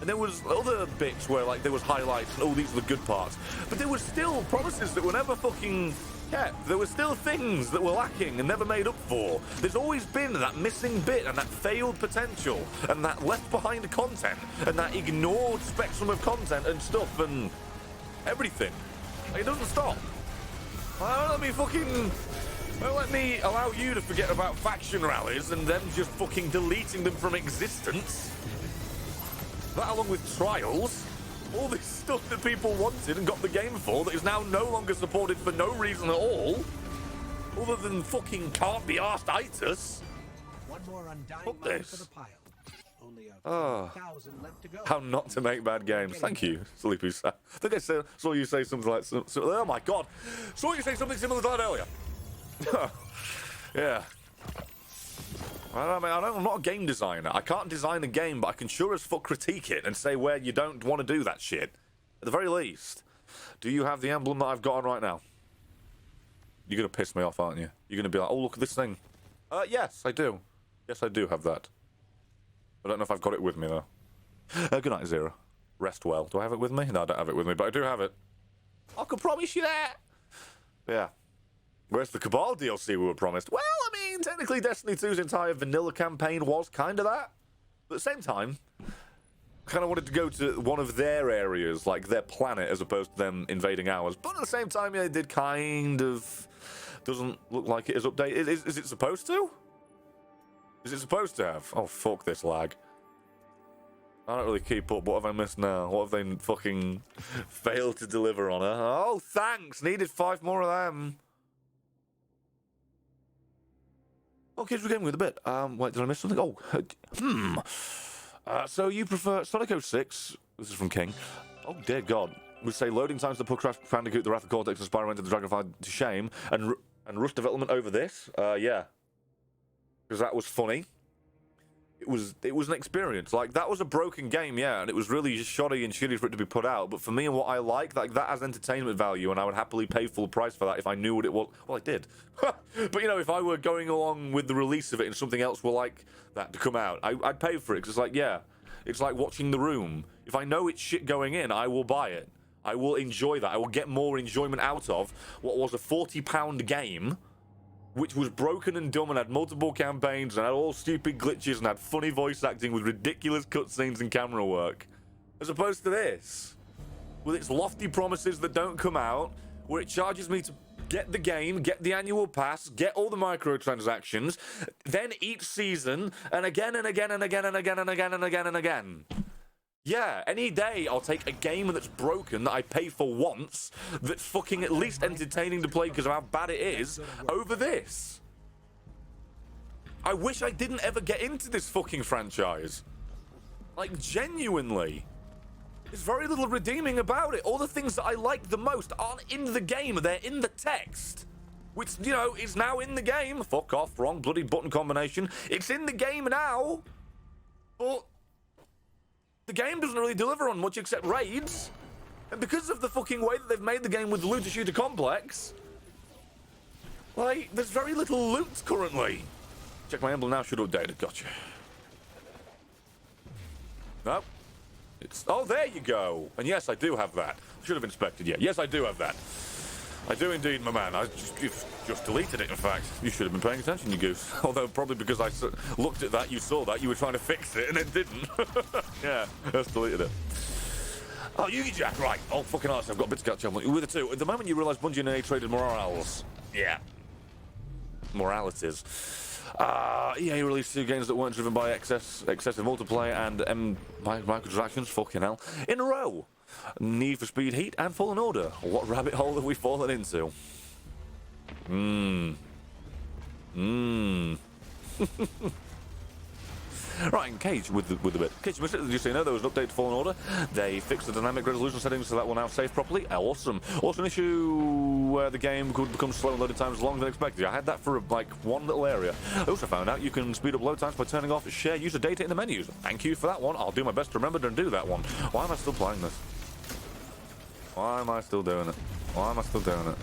And there was other bits where, like, there was highlights and, oh, these are the good parts. But there was still promises that were never fucking kept. There were still things that were lacking and never made up for. There's always been that missing bit and that failed potential and that left behind content and that ignored spectrum of content and stuff and everything. Like, it doesn't stop. Don't let me allow you to forget about faction rallies and them just fucking deleting them from existence. That along with trials, all this stuff that people wanted and got the game for that is now no longer supported for no reason at all, other than fucking can't be arsed itis. One more undying Fuck line this. for the pile. Only a 1,000 left to go. How not to make bad games. Thank you, Sleepy Sam. I think I saw you say something like, oh my god, saw you say something similar to that earlier. Yeah. I'm not a game designer. I can't design a game, but I can sure as fuck critique it and say where you don't want to do that shit. At the very least. Do you have the emblem that I've got on right now? You're going to piss me off, aren't you? You're going to be like, oh, look at this thing. Yes, I do. Yes, I do have that. I don't know if I've got it with me, though. Good night, Zero. Rest well. Do I have it with me? No, I don't have it with me, but I do have it. I can promise you that. But yeah. Where's the Cabal DLC we were promised? Well, I mean, technically Destiny 2's entire vanilla campaign was kind of that. But at the same time, I kind of wanted to go to one of their areas, like their planet, as opposed to them invading ours. But at the same time, yeah, it did kind of... Doesn't look like it is updated. Is it supposed to? Is it supposed to have? Oh, fuck this lag. I don't really keep up. What have I missed now? What have they fucking failed to deliver on her? Oh, thanks! Needed 5 more of them. Oh, kids, we're getting with a bit. Wait, did I miss something? Oh, so you prefer Sonic 06? This is from King. Oh, dear God. We say loading times to put Crash Bandicoot, The Wrath of Cortex, and Spyro into the Dragonfly to shame, and rush development over this? Yeah. Because that was funny. It was an experience. Like, that was a broken game, yeah, and it was really just shoddy and shitty for it to be put out. But for me and what I like, that has entertainment value, and I would happily pay full price for that if I knew what it was. Well, I did. But, you know, if I were going along with the release of it and something else were like that to come out, I'd pay for it, because it's like, yeah, it's like watching The Room. If I know it's shit going in, I will buy it. I will enjoy that. I will get more enjoyment out of what was a £40 game, which was broken and dumb and had multiple campaigns and had all stupid glitches and had funny voice acting with ridiculous cutscenes and camera work. As opposed to this, with its lofty promises that don't come out, where it charges me to get the game, get the annual pass, get all the microtransactions, then each season, and again and again and again and again and again and again and again. Yeah, any day I'll take a game that's broken that I pay for once, that's fucking at least entertaining to play because of how bad it is, over this. I wish I didn't ever get into this fucking franchise. Like, genuinely. There's very little redeeming about it. All the things that I like the most aren't in the game, they're in the text. Which, you know, is now in the game. Fuck off, wrong bloody button combination. It's in the game now. But the game doesn't really deliver on much except raids. And because of the fucking way that they've made the game with the looter shooter complex, like, there's very little loot currently. Check my emblem now, should update it. Gotcha. Nope. It's, oh, there you go. And yes, I do have that. Should have inspected yet. Yes, I do have that. I do indeed, my man. You've just deleted it, in fact. You should have been paying attention, you goose. Although, probably because I looked at that, you saw that, you were trying to fix it, and it didn't. Yeah, just deleted it. Oh, Yugi Jack, right. Oh, fucking arse, I've got bits to catch up with the two. At the moment, you realise Bungie and EA traded morals. Yeah. Moralities. EA released 2 games that weren't driven by excessive multiplayer and microtransactions, fucking hell, in a row. Need for Speed Heat and Fallen Order. What rabbit hole have we fallen into? Right, and Cage with the bit. Cage, did you say no? There was an update to Fallen Order. They fixed the dynamic resolution settings so that will now save properly. Awesome. Also, an issue where the game could become slow and loading times longer than expected. I had that for like one little area. I also found out you can speed up load times by turning off share user data in the menus. Thank you for that one. I'll do my best to remember to do that one. Why am I still playing this? Why am I still doing it? Why am I still doing it?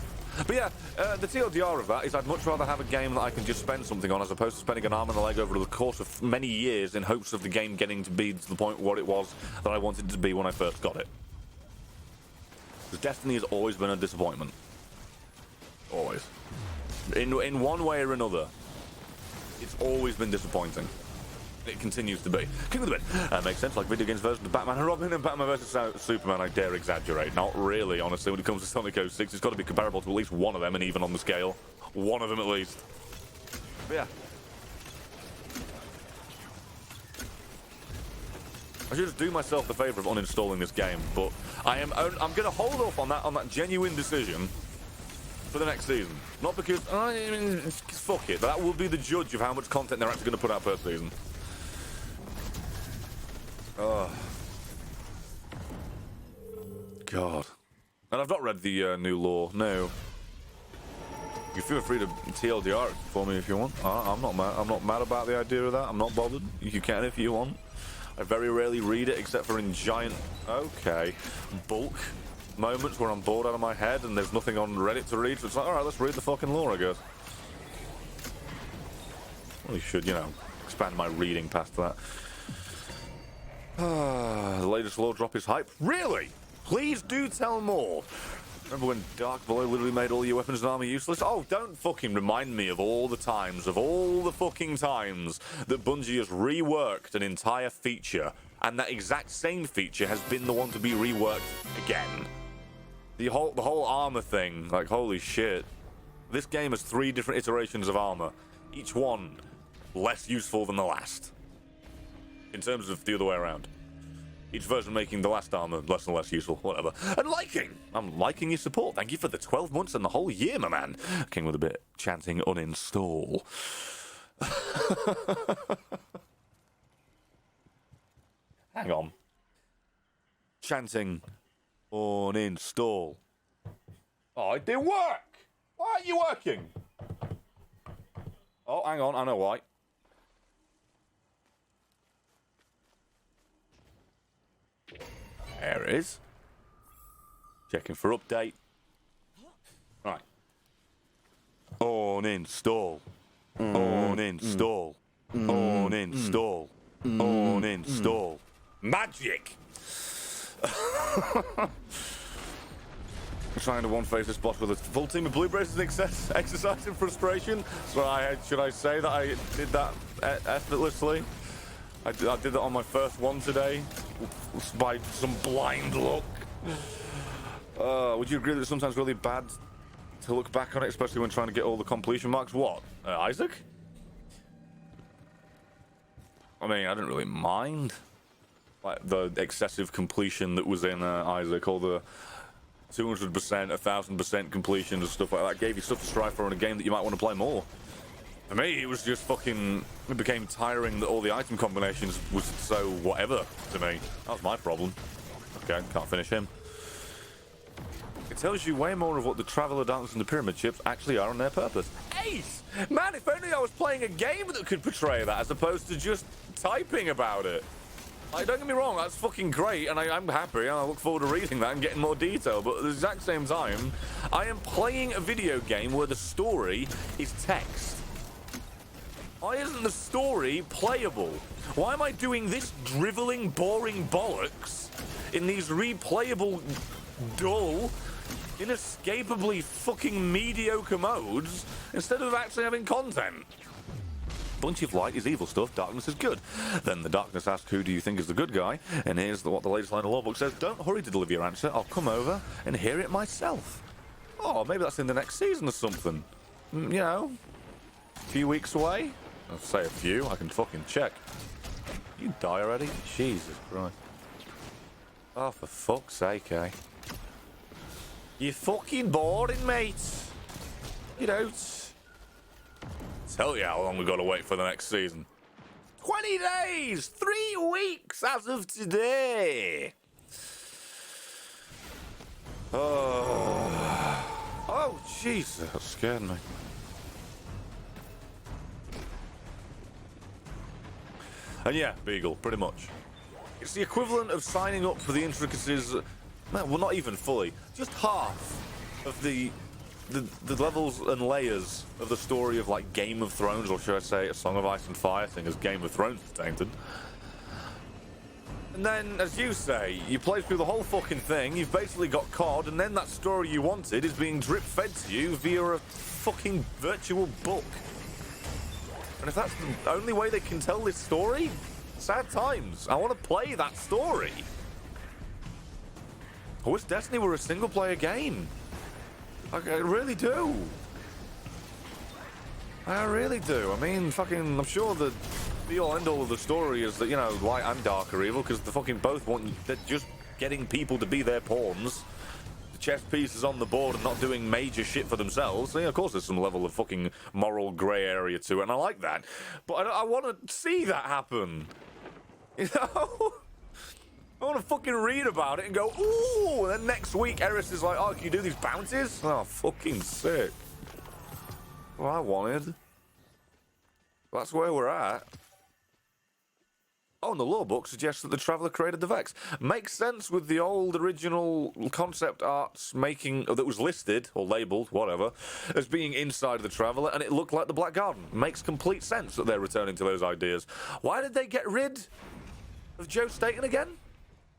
But yeah, the TLDR of that is I'd much rather have a game that I can just spend something on as opposed to spending an arm and a leg over the course of many years in hopes of the game getting to be to the point what it was that I wanted it to be when I first got it. Because Destiny has always been a disappointment. Always. In one way or another, it's always been disappointing. It continues to be. King of the bit. That makes sense, like video games versions of Batman and Robin and Batman vs Superman, I dare exaggerate. Not really, honestly, when it comes to Sonic 06, it's got to be comparable to at least one of them, and even on the scale. One of them at least. But yeah. I should just do myself the favour of uninstalling this game, but I'm going to hold off on that genuine decision for the next season. Not because, I mean, fuck it, that will be the judge of how much content they're actually going to put out per season. Oh. God. And I've not read the new lore, no. You feel free to TLDR it for me if you want. I'm not mad. I'm not mad about the idea of that. I'm not bothered. You can if you want. I very rarely read it except for in giant, bulk moments where I'm bored out of my head and there's nothing on Reddit to read. So it's like, all right, let's read the fucking lore, I guess. Well, you should, expand my reading past that. The latest lore drop is hype. Really? Please do tell more. Remember when Dark Below literally made all your weapons and armor useless? Oh, don't fucking remind me of all the fucking times that Bungie has reworked an entire feature, and that exact same feature has been the one to be reworked again. The whole armor thing, like, holy shit. This game has 3 different iterations of armor, each one less useful than the last. In terms of the other way around. Each version making the last armor less and less useful, whatever. And liking! I'm liking your support. Thank you for the 12 months and the whole year, my man. King with a bit chanting uninstall. Hang on. Chanting uninstall. Oh, it didn't work! Why aren't you working? Oh, hang on, I know why. There it is. Checking for update. Right. Uninstall. Uninstall. Uninstall. Uninstall. Magic! Trying to one-face this boss with a full team of blue braces exercise in frustration. So should I say that I did that effortlessly? I did that on my first one today by some blind luck. Would you agree that it's sometimes really bad to look back on it, especially when trying to get all the completion marks? What? Isaac? I mean, I didn't really mind. Like, the excessive completion that was in Isaac, all the 200%, 1000% completion and stuff like that gave you stuff to strive for in a game that you might want to play more. For me, it was just fucking... It became tiring that all the item combinations was so whatever to me. That was my problem. Okay, can't finish him. It tells you way more of what the Traveler Darkness and the Pyramid Chips actually are on their purpose. Ace! Man, if only I was playing a game that could portray that as opposed to just typing about it. Like, don't get me wrong, that's fucking great, and I'm happy, and I look forward to reading that and getting more detail, but at the exact same time, I am playing a video game where the story is text. Why isn't the story playable? Why am I doing this driveling, boring bollocks in these replayable, dull, inescapably fucking mediocre modes instead of actually having content? Bunch of light is evil stuff, darkness is good. Then the darkness asks, who do you think is the good guy? And here's what the latest line of lawbook says: don't hurry to deliver your answer, I'll come over and hear it myself. Oh, maybe that's in the next season or something. You know, a few weeks away? I'll say a few, I can fucking check. You die already? Jesus Christ. Oh, for fuck's sake, eh? You fucking boring, mate. You don't. Tell you how long we gotta wait for the next season. 20 days! 3 weeks as of today! Oh, Jesus, that scared me. And yeah, Beagle, pretty much. It's the equivalent of signing up for the intricacies, well, not even fully, just half of the levels and layers of the story of, like, Game of Thrones, or should I say A Song of Ice and Fire, seeing as Game of Thrones is tainted. And then, as you say, you play through the whole fucking thing, you've basically got COD, and then that story you wanted is being drip-fed to you via a fucking virtual book. And if that's the only way they can tell this story, sad times. I want to play that story. I wish Destiny were a single-player game. I really do. I really do. I mean, fucking, I'm sure the be-all end-all of the story is that, you know, light and dark are evil, because they fucking both want, they're just getting people to be their pawns. The chess pieces on the board and not doing major shit for themselves. So, yeah, of course there's some level of fucking moral grey area to it, and I like that. But I want to see that happen. You know? I want to fucking read about it and go, ooh, and then next week Eris is like, oh, can you do these bounties? Oh, fucking sick. What I wanted. That's where we're at. Oh, and the lore book suggests that the Traveller created the Vex. Makes sense with the old original concept arts making, that was listed, or labelled, whatever, as being inside the Traveller, and it looked like the Black Garden. Makes complete sense that they're returning to those ideas. Why did they get rid of Joe Staten again?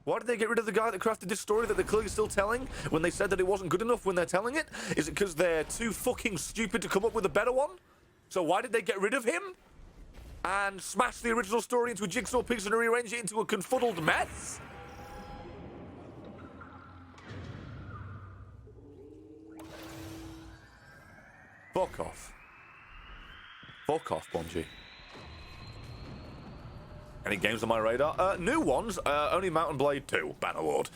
Why did they get rid of the guy that crafted this story that they're clearly still telling when they said that it wasn't good enough when they're telling it? Is it because they're too fucking stupid to come up with a better one? So why did they get rid of him? And smash the original story into a jigsaw piece and rearrange it into a confuddled mess? Fuck off. Fuck off, Bungie. Any games on my radar? New ones. Only Mountain Blade 2, Bannerlord.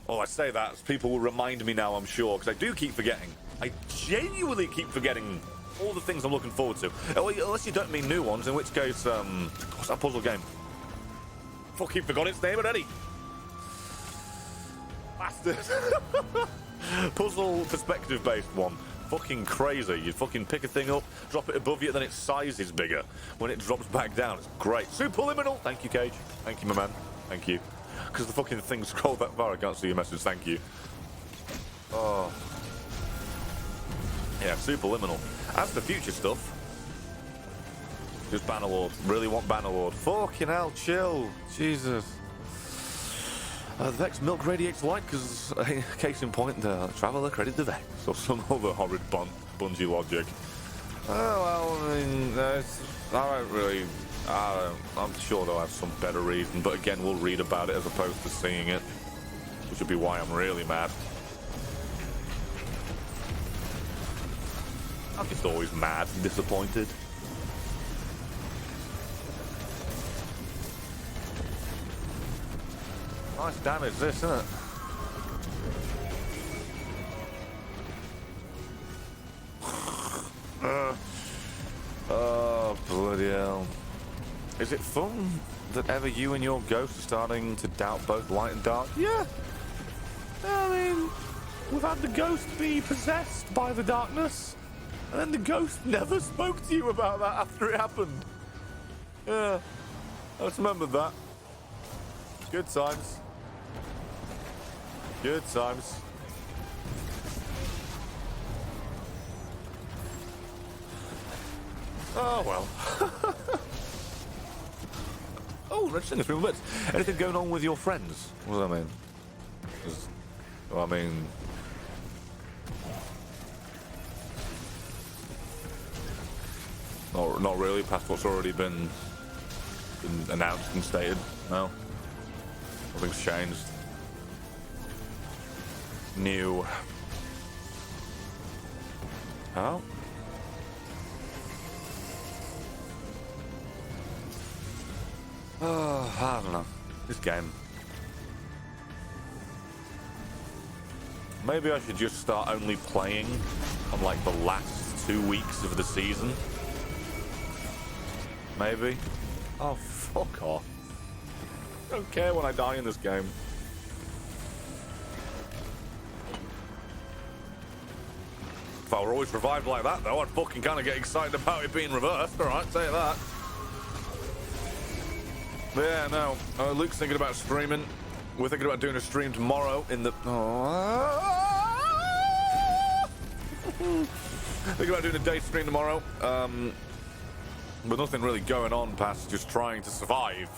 Oh, I say that as people will remind me now, I'm sure, because I do keep forgetting. I genuinely keep forgetting all the things I'm looking forward to. Unless you don't mean new ones, in which case, what's that puzzle game? Fucking forgot its name already. Bastard. Puzzle perspective-based one. Fucking crazy. You fucking pick a thing up, drop it above you, then its size is bigger. When it drops back down, it's great. Superliminal! Thank you, Cage. Thank you, my man. Thank you. Because the fucking thing scrolled that far, I can't see your message. Thank you. Oh. Yeah, Superliminal. As for future stuff, just Bannerlord. Really want Bannerlord. Fucking hell, chill. Jesus. The Vex milk radiates light because, case in point, the Traveller credit the Vex or some other horrid Bungie logic. Oh, well, I mean, I don't really. I'm sure they'll have some better reason, but again, we'll read about it as opposed to seeing it, which would be why I'm really mad. I'm just always mad and disappointed. Nice damage, this, isn't it? Oh, bloody hell. Is it fun that ever you and your ghost are starting to doubt both light and dark? Yeah. I mean, we've had the ghost be possessed by the darkness, and then the ghost never spoke to you about that after it happened. Yeah, I just remembered that. Good times. Good times. Oh, well. Oh, interesting. It's been bits. Anything going on with your friends? What does that mean? Well, I mean... Not really, past what's already been announced and stated. No. Nothing's changed. New. Oh? Oh, I don't know. This game. Maybe I should just start only playing on like the last 2 weeks of the season. Maybe. Oh, fuck off. I don't care when I die in this game. If I were always revived like that, though, I'd fucking kind of get excited about it being reversed. Alright, say that. But yeah, no. Luke's thinking about streaming. We're thinking about doing a stream tomorrow in the... Thinking about doing a day stream tomorrow. With nothing really going on past just trying to survive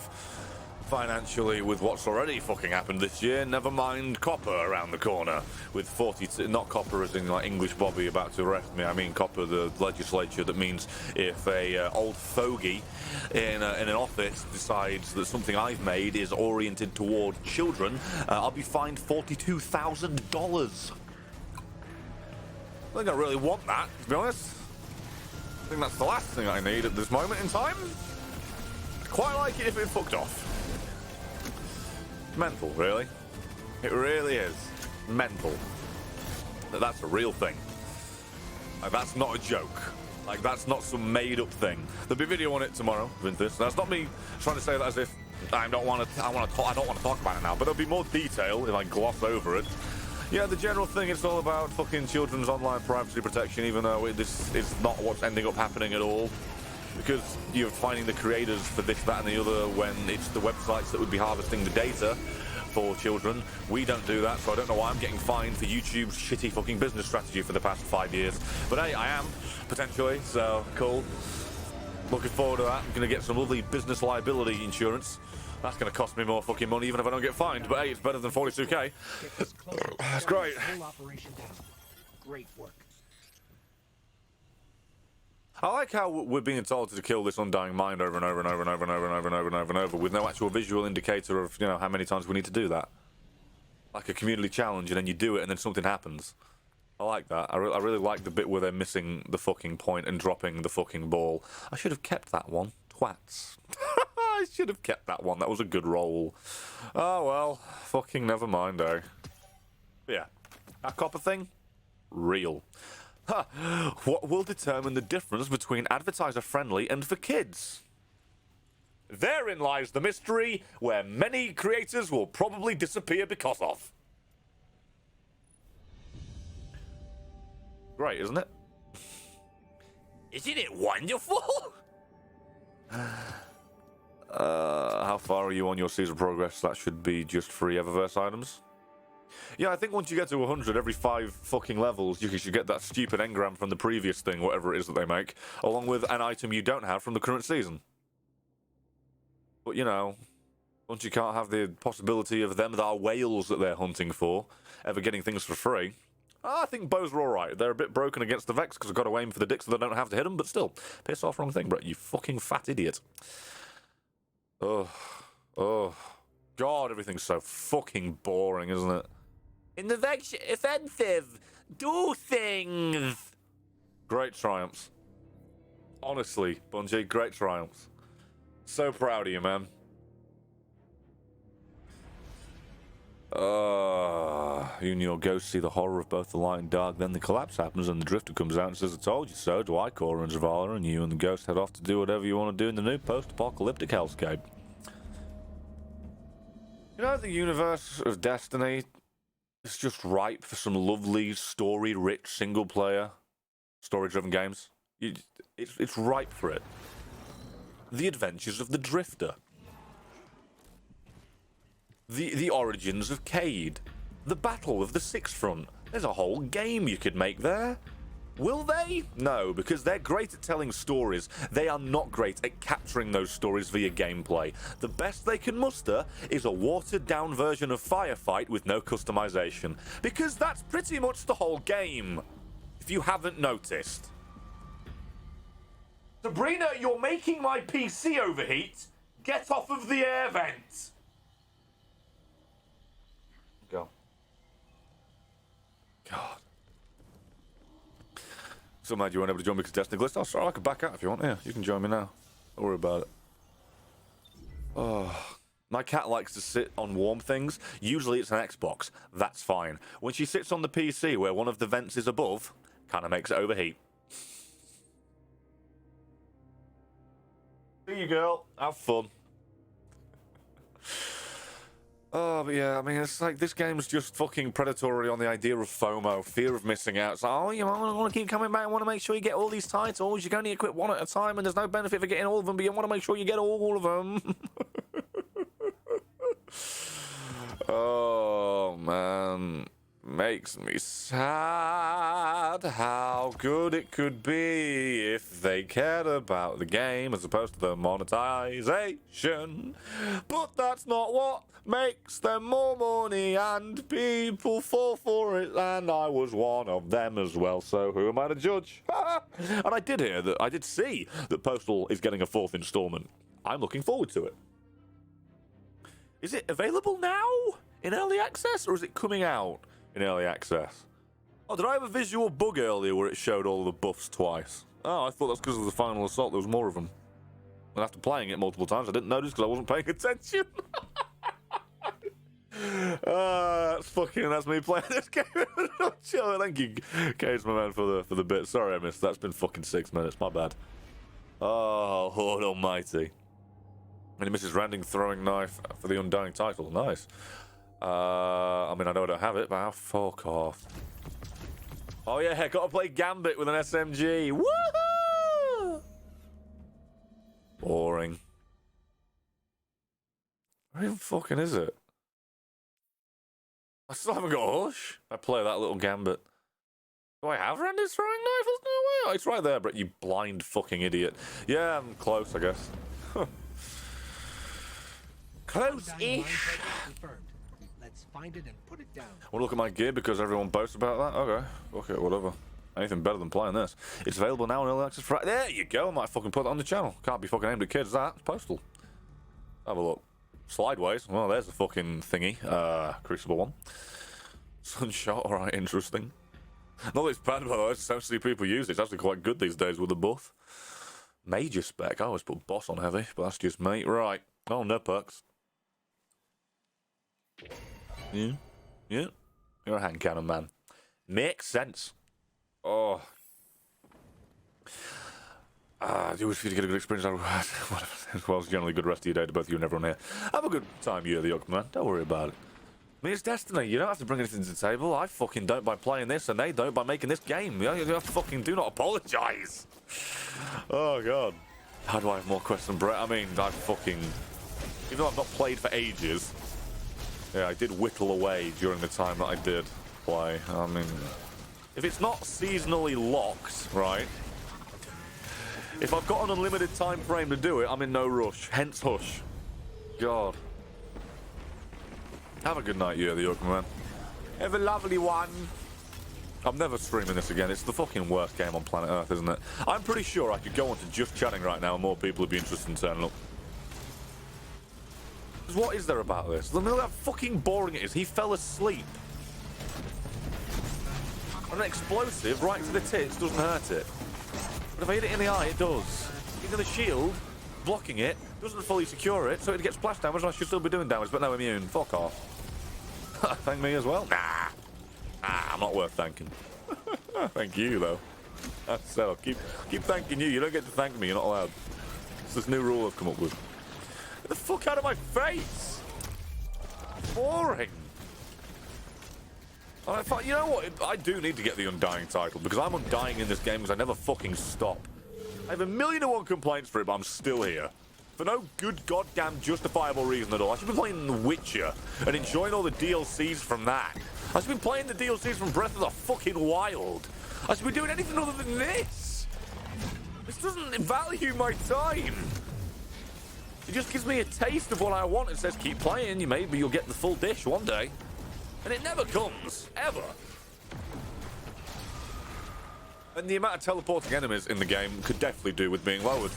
financially with what's already fucking happened this year. Never mind Copper around the corner with 42, not Copper as in like English Bobby about to arrest me. I mean Copper, the legislature, that means if a old fogey in an office decides that something I've made is oriented toward children, I'll be fined $42,000. I think I really want that, to be honest. I think that's the last thing I need at this moment in time. I'd quite like it if it fucked off. Mental, really. It really is. Mental. That's a real thing. Like, that's not a joke. Like, that's not some made-up thing. There'll be a video on it tomorrow, Vinthus. That's not me trying to say that as if I don't want to talk about it now, but there'll be more detail if I gloss over it. Yeah, the general thing, it's all about fucking children's online privacy protection, even though this is not what's ending up happening at all. Because you're finding the creators for this, that, and the other when it's the websites that would be harvesting the data for children. We don't do that, so I don't know why I'm getting fined for YouTube's shitty fucking business strategy for the past 5 years. But hey, I am, potentially, so cool. Looking forward to that. I'm going to get some lovely business liability insurance That's going to cost me more fucking money even if I don't get fined, but hey, it's better than 42k. Get this close. That's great. Whole operation down. Great work. I like how we're being told to kill this undying mind over and over and over and over and over and over and over and over and over with no actual visual indicator of, you know, how many times we need to do that. Like a community challenge, and then you do it and then something happens. I like that. I really like the bit where they're missing the fucking point and dropping the fucking ball. I should have kept that one. Twats. I should have kept that one. That was a good roll. Oh, well. Fucking never mind, eh? But yeah. That copper thing? Real. Huh. What will determine the difference between advertiser-friendly and for kids? Therein lies the mystery where many creators will probably disappear because of. Great, isn't it? Isn't it wonderful? How far are you on your season progress? That should be just free Eververse items. Yeah, I think once you get to 100, every 5 fucking levels, you should get that stupid engram from the previous thing, whatever it is that they make, along with an item you don't have from the current season. But, you know, once you can't have the possibility of them that are whales that they're hunting for, ever getting things for free, I think bows are alright. They're a bit broken against the Vex because I've got to aim for the dicks so they don't have to hit them, but still, piss off, wrong thing, Brett, you fucking fat idiot. Oh, God, everything's so fucking boring, isn't it? In the Vex offensive, do things! Great triumphs. Honestly, Bungie, great triumphs. So proud of you, man. You and your ghost see the horror of both the light and dark, then the collapse happens and the drifter comes out and says, I told you so, to Icor and Zavala, and you and the ghost head off to do whatever you want to do in the new post-apocalyptic hellscape. You know, the universe of Destiny is just ripe for some lovely, story-rich, single-player, story-driven games. It's ripe for it. The Adventures of the Drifter. The origins of Cade. The Battle of the Sixth Front. There's a whole game you could make there. Will they? No, because they're great at telling stories. They are not great at capturing those stories via gameplay. The best they can muster is a watered-down version of Firefight with no customization. Because that's pretty much the whole game, if you haven't noticed. Sabrina, you're making my PC overheat. Get off of the air vent. Go. God. So mad you weren't able to join me because Destiny glitched. Oh, sorry, I could back out if you want. Yeah, you can join me now. Don't worry about it. Oh, my cat likes to sit on warm things. Usually it's an Xbox. That's fine. When she sits on the PC where one of the vents is above, kind of makes it overheat. See you, girl. Have fun. Oh, but yeah, I mean, it's like this game's just fucking predatory on the idea of FOMO, fear of missing out. It's like, oh, you want to keep coming back, you want to make sure you get all these titles. You can only equip one at a time, and there's no benefit for getting all of them, but you want to make sure you get all of them. Oh, man. Makes me sad how good it could be if they cared about the game as opposed to the monetization. But that's not what makes them more money, and people fall for it, and I was one of them as well, so who am I to judge? And I did see that Postal is getting a 4th installment. I'm looking forward to it. Is it available now in early access, or is it coming out in early access? Oh, did I have a visual bug earlier where it showed all the buffs twice? Oh, I thought that's because of the final assault. There was more of them. And after playing it multiple times, I didn't notice because I wasn't paying attention. That's me playing this game. Chill. Thank you, Cage, my man, for the bit. Sorry I missed. That's been fucking 6 minutes. My bad. Oh, Lord Almighty. And Mrs. Randing throwing knife for the undying title. Nice. I mean, I know I don't have it, but I'll fuck off. Oh yeah, gotta play Gambit with an SMG. Woohoo! Boring. Where even fucking is it? I still haven't got a Hush. I play that little Gambit. Do I have Randy's throwing knife? There's no way. Oh, it's right there, Brett, you blind fucking idiot. Yeah, I'm close, I guess. Close-ish. Confirmed. Let's find it and put it down. Want to look at my gear because everyone boasts about that? Okay. Okay, whatever. Anything better than playing this. It's available now in early access for... There you go. I might fucking put that on the channel. Can't be fucking aimed at kids, that. It's Postal. Have a look. Slideways. Well, there's the fucking thingy. Crucible one. Sunshot. Alright, interesting. Not that it's bad, by the way. I just see people use it. It's actually quite good these days with the buff. Major spec. I always put boss on heavy, but that's just me. Right. Oh, no perks. Yeah. Yeah. You're a hand cannon, man. Makes sense. Oh. Do wish for you to get a good experience out of whatever. Well, it's generally a good rest of your day to both you and everyone here. Have a good time, you, the young man. Don't worry about it. I mean, it's Destiny. You don't have to bring anything to the table. I fucking don't by playing this, and they don't by making this game. You fucking do not apologise. Oh, God. How do I have more quests than Brett? I mean, I fucking... Even though I've not played for ages, yeah, I did whittle away during the time that I did play. I mean, if it's not seasonally locked, right? If I've got an unlimited time frame to do it, I'm in no rush. Hence, hush. God. Have a good night, you, the young man. Have a lovely one. I'm never streaming this again. It's the fucking worst game on planet Earth, isn't it? I'm pretty sure I could go on to just chatting right now and more people would be interested in turning up. What is there about this? Look how fucking boring it is. He fell asleep. An explosive right to the tits doesn't hurt it. But if I hit it in the eye, it does. Even the shield, blocking it, doesn't fully secure it, so it gets splash damage and I should still be doing damage, but no immune. Fuck off. Thank me as well? Nah. I'm not worth thanking. Thank you, though. That's so. Keep thanking you. You don't get to thank me. You're not allowed. It's this new rule I've come up with. Get the fuck out of my face! Boring. You know what? I do need to get the Undying title because I'm undying in this game because I never fucking stop. I have 1,000,001 complaints for it, but I'm still here. For no good goddamn justifiable reason at all. I should be playing The Witcher and enjoying all the DLCs from that. I should be playing the DLCs from Breath of the fucking Wild. I should be doing anything other than this. This doesn't value my time. It just gives me a taste of what I want and says, keep playing, maybe you'll get the full dish one day. And it never comes, ever. And the amount of teleporting enemies in the game could definitely do with being lowered.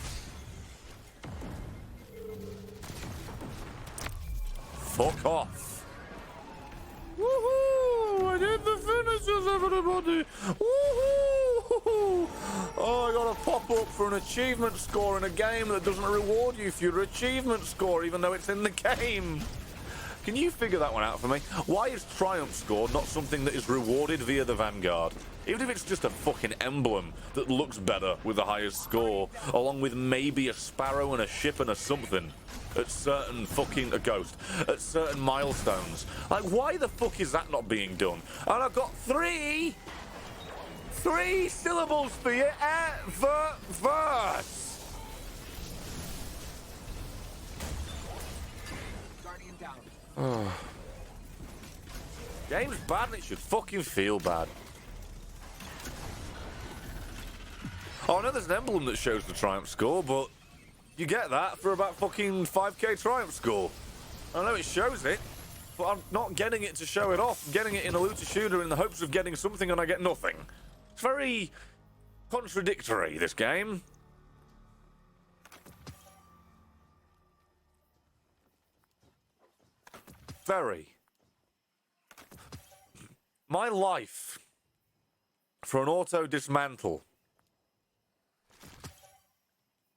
Fuck off. Woohoo! I did the finishes, everybody! Woohoo! Oh, I got a pop-up for an achievement score in a game that doesn't reward you for your achievement score, even though it's in the game. Can you figure that one out for me? Why is Triumph Score not something that is rewarded via the Vanguard? Even if it's just a fucking emblem that looks better with the highest score, along with maybe a sparrow and a ship and a something at certain fucking a ghost at certain milestones. Like, why the fuck is that not being done? And I've got three syllables for you at the verse. Guardian down. Oh. Game's bad and it should fucking feel bad. Oh, I know there's an emblem that shows the Triumph Score, but you get that for about fucking 5k Triumph Score. I know it shows it, but I'm not getting it to show it off. I'm getting it in a looter shooter in the hopes of getting something and I get nothing. It's very contradictory, this game. Very. My life for an auto dismantle.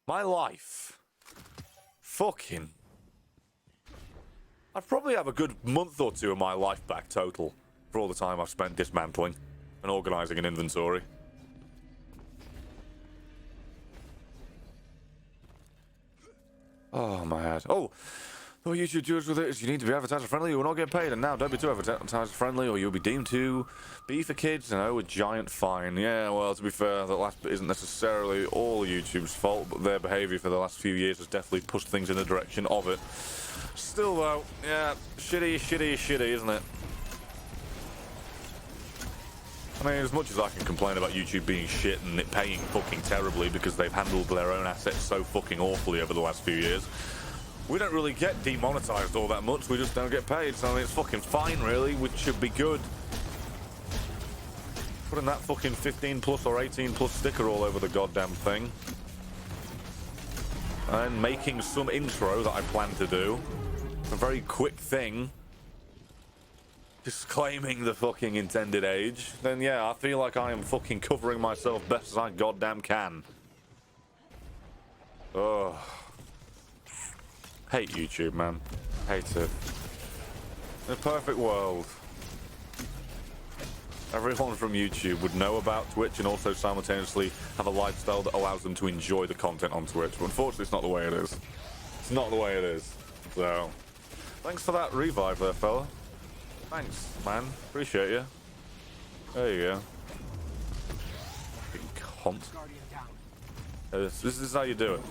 My life. Fucking. I'd probably have a good month or two of my life back total for all the time I've spent dismantling and organising an inventory. Oh, my head. Oh, the way YouTube deals with it is you need to be advertiser friendly or will not get paid, and now don't be too advertiser friendly or you'll be deemed to be for kids and owe a giant fine. Yeah, well, to be fair, that last bit isn't necessarily all YouTube's fault, but their behaviour for the last few years has definitely pushed things in the direction of it. Still, though, yeah, shitty, isn't it? I mean, as much as I can complain about YouTube being shit and it paying fucking terribly because they've handled their own assets so fucking awfully over the last few years, We don't really get demonetized all that much. We just don't get paid. So I mean, it's fucking fine, really. Which should be good. Putting that fucking 15 plus or 18 plus sticker all over the goddamn thing. And making some intro that I plan to do. A very quick thing. Disclaiming the fucking intended age. Then yeah, I feel like I am fucking covering myself best as I goddamn can. Ugh. Hate YouTube, man. Hate it. In a perfect world, everyone from YouTube would know about Twitch and also simultaneously have a lifestyle that allows them to enjoy the content on Twitch. But unfortunately, it's not the way it is. It's not the way it is. So, thanks for that revive there, fella. Thanks, man. Appreciate you. There you go. Fucking cunt. This is how you do it.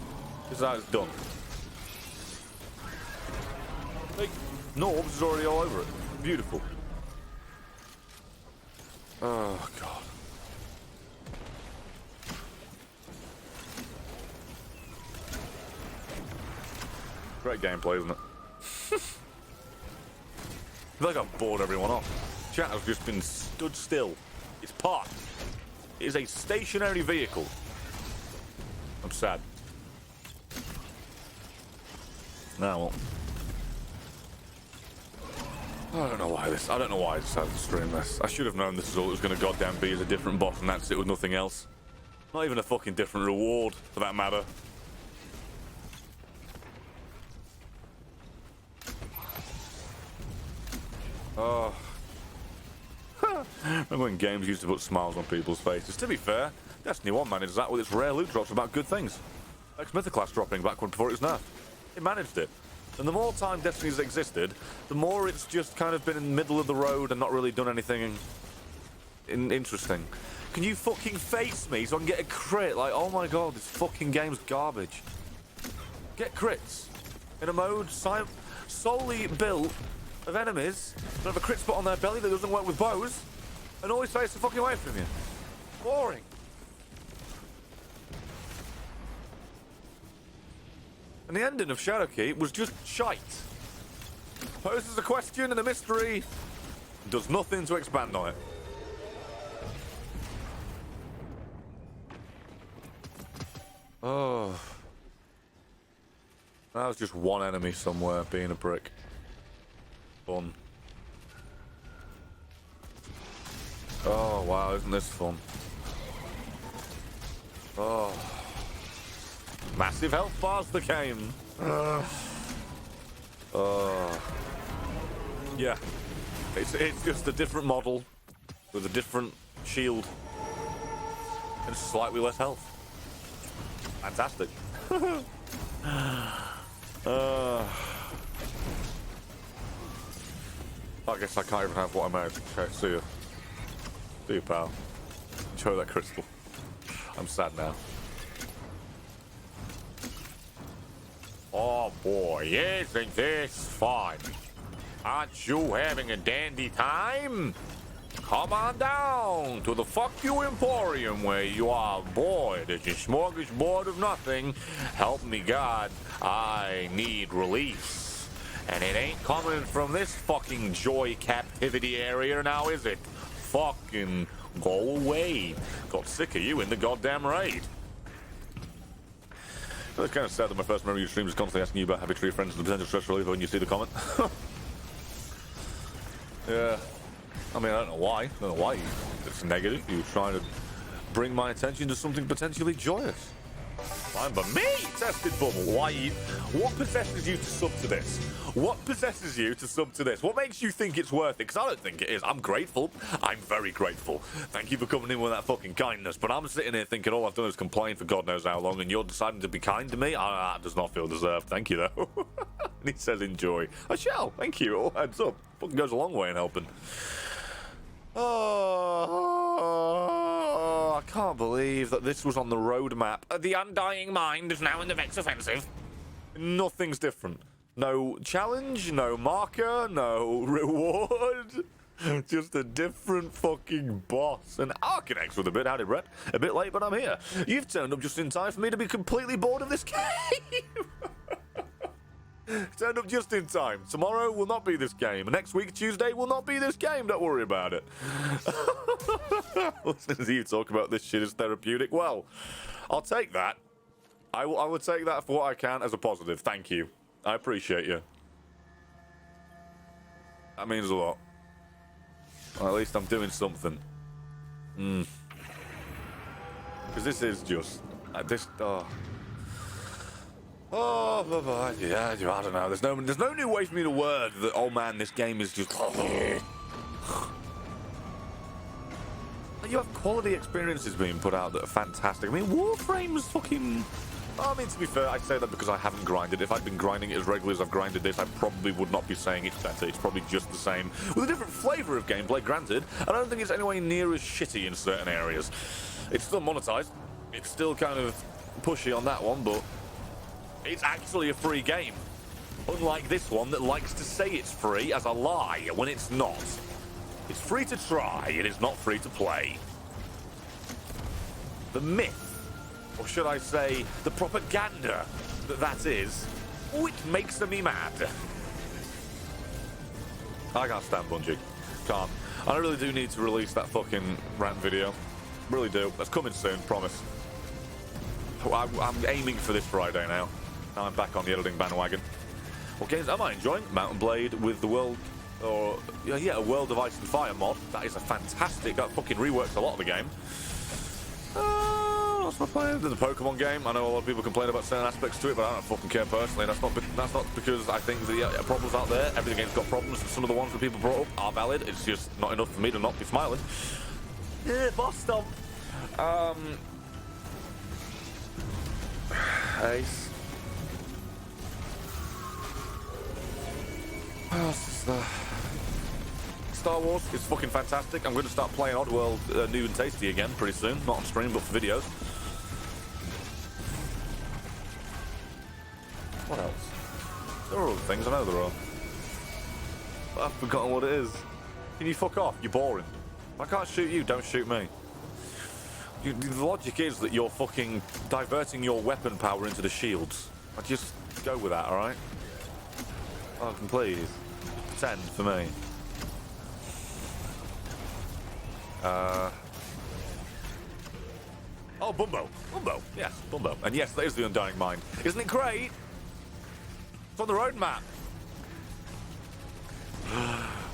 This is how it's done. Like, Norbs is already all over it. Beautiful. Oh, God. Great gameplay, isn't it? I feel like I've bored everyone off. Chat has just been stood still. It's parked. It is a stationary vehicle. I'm sad. Now, well, I don't know why I decided to stream this. I should have known this is all it was going to goddamn be, as a different boss, and that's it with nothing else. Not even a fucking different reward, for that matter. Oh. Remember when games used to put smiles on people's faces? To be fair, Destiny 1 managed that with its rare loot drops about good things. Like Mythoclast dropping back before it was nerfed. It managed it. And the more time Destiny's existed, the more it's just kind of been in the middle of the road and not really done anything interesting. Can you fucking face me so I can get a crit? Like, oh my god, this fucking game's garbage. Get crits. In a mode solely built of enemies that have a crit spot on their belly that doesn't work with bows and always face the fucking away from you. Boring. And the ending of Shadowkeep was just shite. Poses a question and a mystery, does nothing to expand on it. Oh. That was just one enemy somewhere being a prick. Fun. Oh, wow, isn't this fun? Oh. Massive health bars the game. Yeah. It's just a different model with a different shield and slightly less health. Fantastic. I guess I can't even have what I made. Okay, see you. See you, pal. Enjoy that crystal. I'm sad now. Oh boy, isn't this fun? Aren't you having a dandy time? Come on down to the Fuck You Emporium where you are bored as a smorgasbord of nothing. Help me God, I need release. And it ain't coming from this fucking joy captivity area now, is it? Fucking go away. Got sick of you in the goddamn raid. It's kind of sad that my first memory of your stream is constantly asking you about happy tree friends and the potential stress reliever when you see the comment. Yeah. I mean, I don't know why. It's negative. You're trying to bring my attention to something potentially joyous. Fine by me, Tested Bubble. What possesses you to sub to this? What possesses you to sub to this? What makes you think it's worth it? Because I don't think it is. I'm grateful. I'm very grateful. Thank you for coming in with that fucking kindness. But I'm sitting here thinking all I've done is complain for God knows how long, and you're deciding to be kind to me? That does not feel deserved. Thank you, though. And he says enjoy. I shall. Thank you. All heads up. Fucking goes a long way in helping. Oh, I can't believe that this was on the roadmap. The Undying Mind is now in the Vex Offensive. Nothing's different. No challenge, no marker, no reward. Just a different fucking boss. And Arcanex with a bit. Howdy, Brett. A bit late, but I'm here. You've turned up just in time for me to be completely bored of this game. Turned up just in time. Tomorrow will not be this game. Next week, Tuesday, will not be this game. Don't worry about it. Listening to you talk about this shit is therapeutic. Well, I'll take that. I will take that for what I can as a positive. Thank you. I appreciate you. That means a lot. Well, at least I'm doing something. Because this is just... Oh, yeah, I don't know. There's no new way for me to word that, oh man, this game is just... You have quality experiences being put out that are fantastic. I mean, Warframe's fucking... I mean, to be fair, I say that because I haven't grinded. If I'd been grinding it as regularly as I've grinded this, I probably would not be saying it's better. It's probably just the same, with a different flavour of gameplay, granted. I don't think it's anywhere near as shitty in certain areas. It's still monetized. It's still kind of pushy on that one, but it's actually a free game. Unlike this one that likes to say it's free as a lie when it's not. It's free to try, it is not free to play. The myth, or should I say, the propaganda that is, oh, it makes me mad. I can't stand Bungie. Can't. I really do need to release that fucking rant video. Really do. That's coming soon, promise. I'm aiming for this Friday now. Now I'm back on the editing bandwagon. What games am I enjoying? Mountain Blade with the world... Or, yeah, a World of Ice and Fire mod. That is a fantastic... That fucking reworks a lot of the game. What's my playing? The Pokemon game. I know a lot of people complain about certain aspects to it, but I don't fucking care personally. That's not because I think the problems out there. Every game's got problems. Some of the ones that people brought up are valid. It's just not enough for me to not be smiling. Yeah, boss stomp. Ace. What else is there? Star Wars is fucking fantastic. I'm going to start playing Oddworld New and Tasty again pretty soon. Not on stream, but for videos. What else? There are other things, I know there are. But I've forgotten what it is. Can you fuck off? You're boring. If I can't shoot you, don't shoot me. The logic is that you're fucking diverting your weapon power into the shields. I just go with that, alright? Oh, please. 10 for me. Oh, Bumbo. Bumbo. Yes, Bumbo. And yes, that is the Undying Mind. Isn't it great? It's on the roadmap.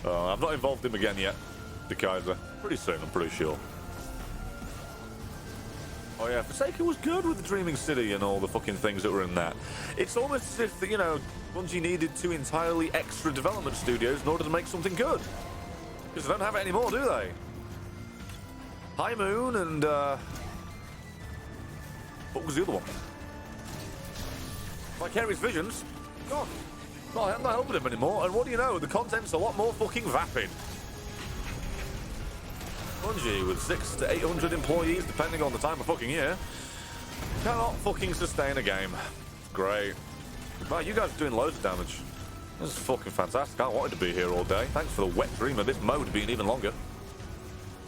I've not involved him again yet. The Kaiser. Pretty soon, I'm pretty sure. Oh yeah, Forsaken was good with the Dreaming City and all the fucking things that were in that. It's almost as if, you know, Bungie needed 2 entirely extra development studios in order to make something good. Because they don't have it anymore, do they? High Moon and, what was the other one? Vicarious Visions? God, I'm not helping him anymore. And what do you know? The content's a lot more fucking vapid. Bungie, with 600 to 800 employees, depending on the time of fucking year, cannot fucking sustain a game. Great. Wow, you guys are doing loads of damage. This is fucking fantastic. I wanted to be here all day. Thanks for the wet dream of this mode being even longer.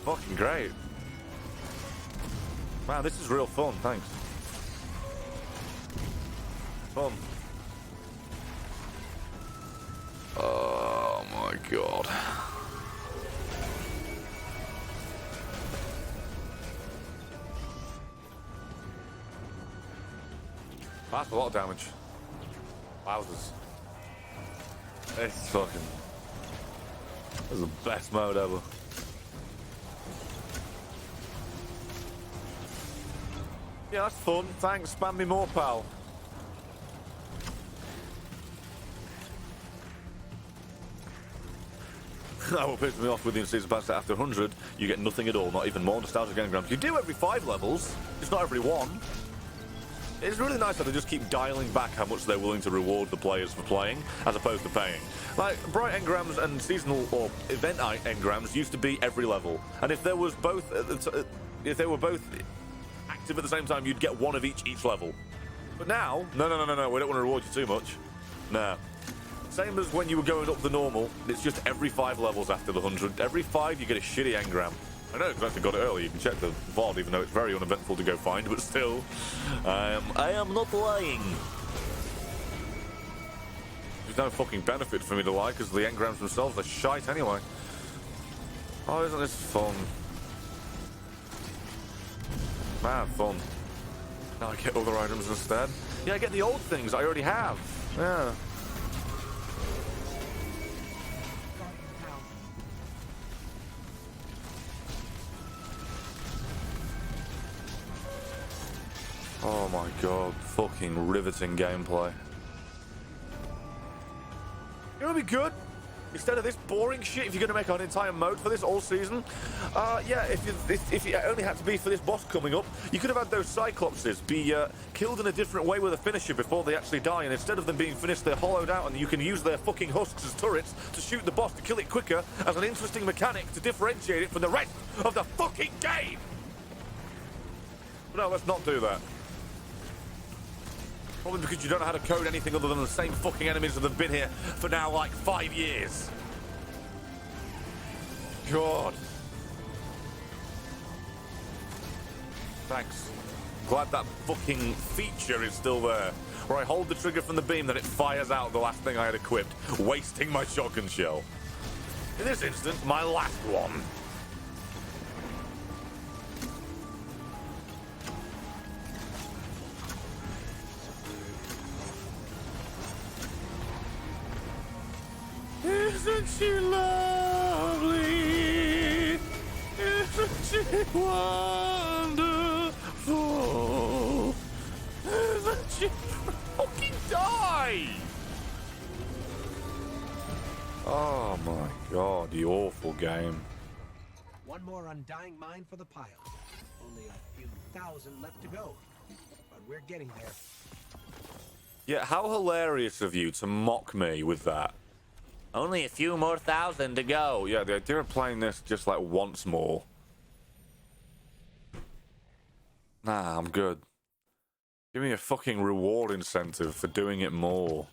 Fucking great. Wow, this is real fun. Thanks. Fun. Oh my god. That's a lot of damage. Wowzers. It's fucking... This is the best mode ever. Yeah, that's fun. Thanks. Spam me more, pal. That will piss me off with the in-season pass that after 100, you get nothing at all, not even more nostalgic engrams. You do every 5 levels, it's not every 1. It's really nice that they just keep dialing back how much they're willing to reward the players for playing, as opposed to paying. Like, Bright engrams and seasonal or event engrams used to be every level, and if there was both, if they were both active at the same time, you'd get 1 of each level. But now, no, we don't want to reward you too much. Nah. Same as when you were going up the normal, it's just every 5 levels after the 100. Every 5, you get a shitty engram. I know, because I actually got it early. You can check the VOD, even though it's very uneventful to go find, but still, I am not lying. there's no fucking benefit for me to like, because the engrams themselves are shite anyway. Oh, isn't this fun? Man, fun. Now I get other items instead. Yeah, I get the old things I already have. Yeah. Oh my god, fucking riveting gameplay. You know what'd be good? Instead of this boring shit, if you're going to make an entire mode for this all season, yeah, if it only had to be for this boss coming up, you could have had those Cyclopses be killed in a different way with a finisher before they actually die, and instead of them being finished, they're hollowed out, and you can use their fucking husks as turrets to shoot the boss to kill it quicker as an interesting mechanic to differentiate it from the rest of the fucking game! But no, let's not do that. Probably because you don't know how to code anything other than the same fucking enemies that have been here for now like 5 years. God. Thanks. Glad that fucking feature is still there. Where I hold the trigger from the beam, then it fires out the last thing I had equipped, wasting my shotgun shell. In this instance, my last one. Isn't she lovely? Isn't she wonderful? Isn't she fucking die? Oh my god, the awful game. One more undying mine for the pile. Only a few thousand left to go. But we're getting there. Yeah, how hilarious of you to mock me with that. Only a few more thousand to go. Yeah, the idea of playing this just like once more. Nah, I'm good. Give me a fucking reward incentive for doing it more.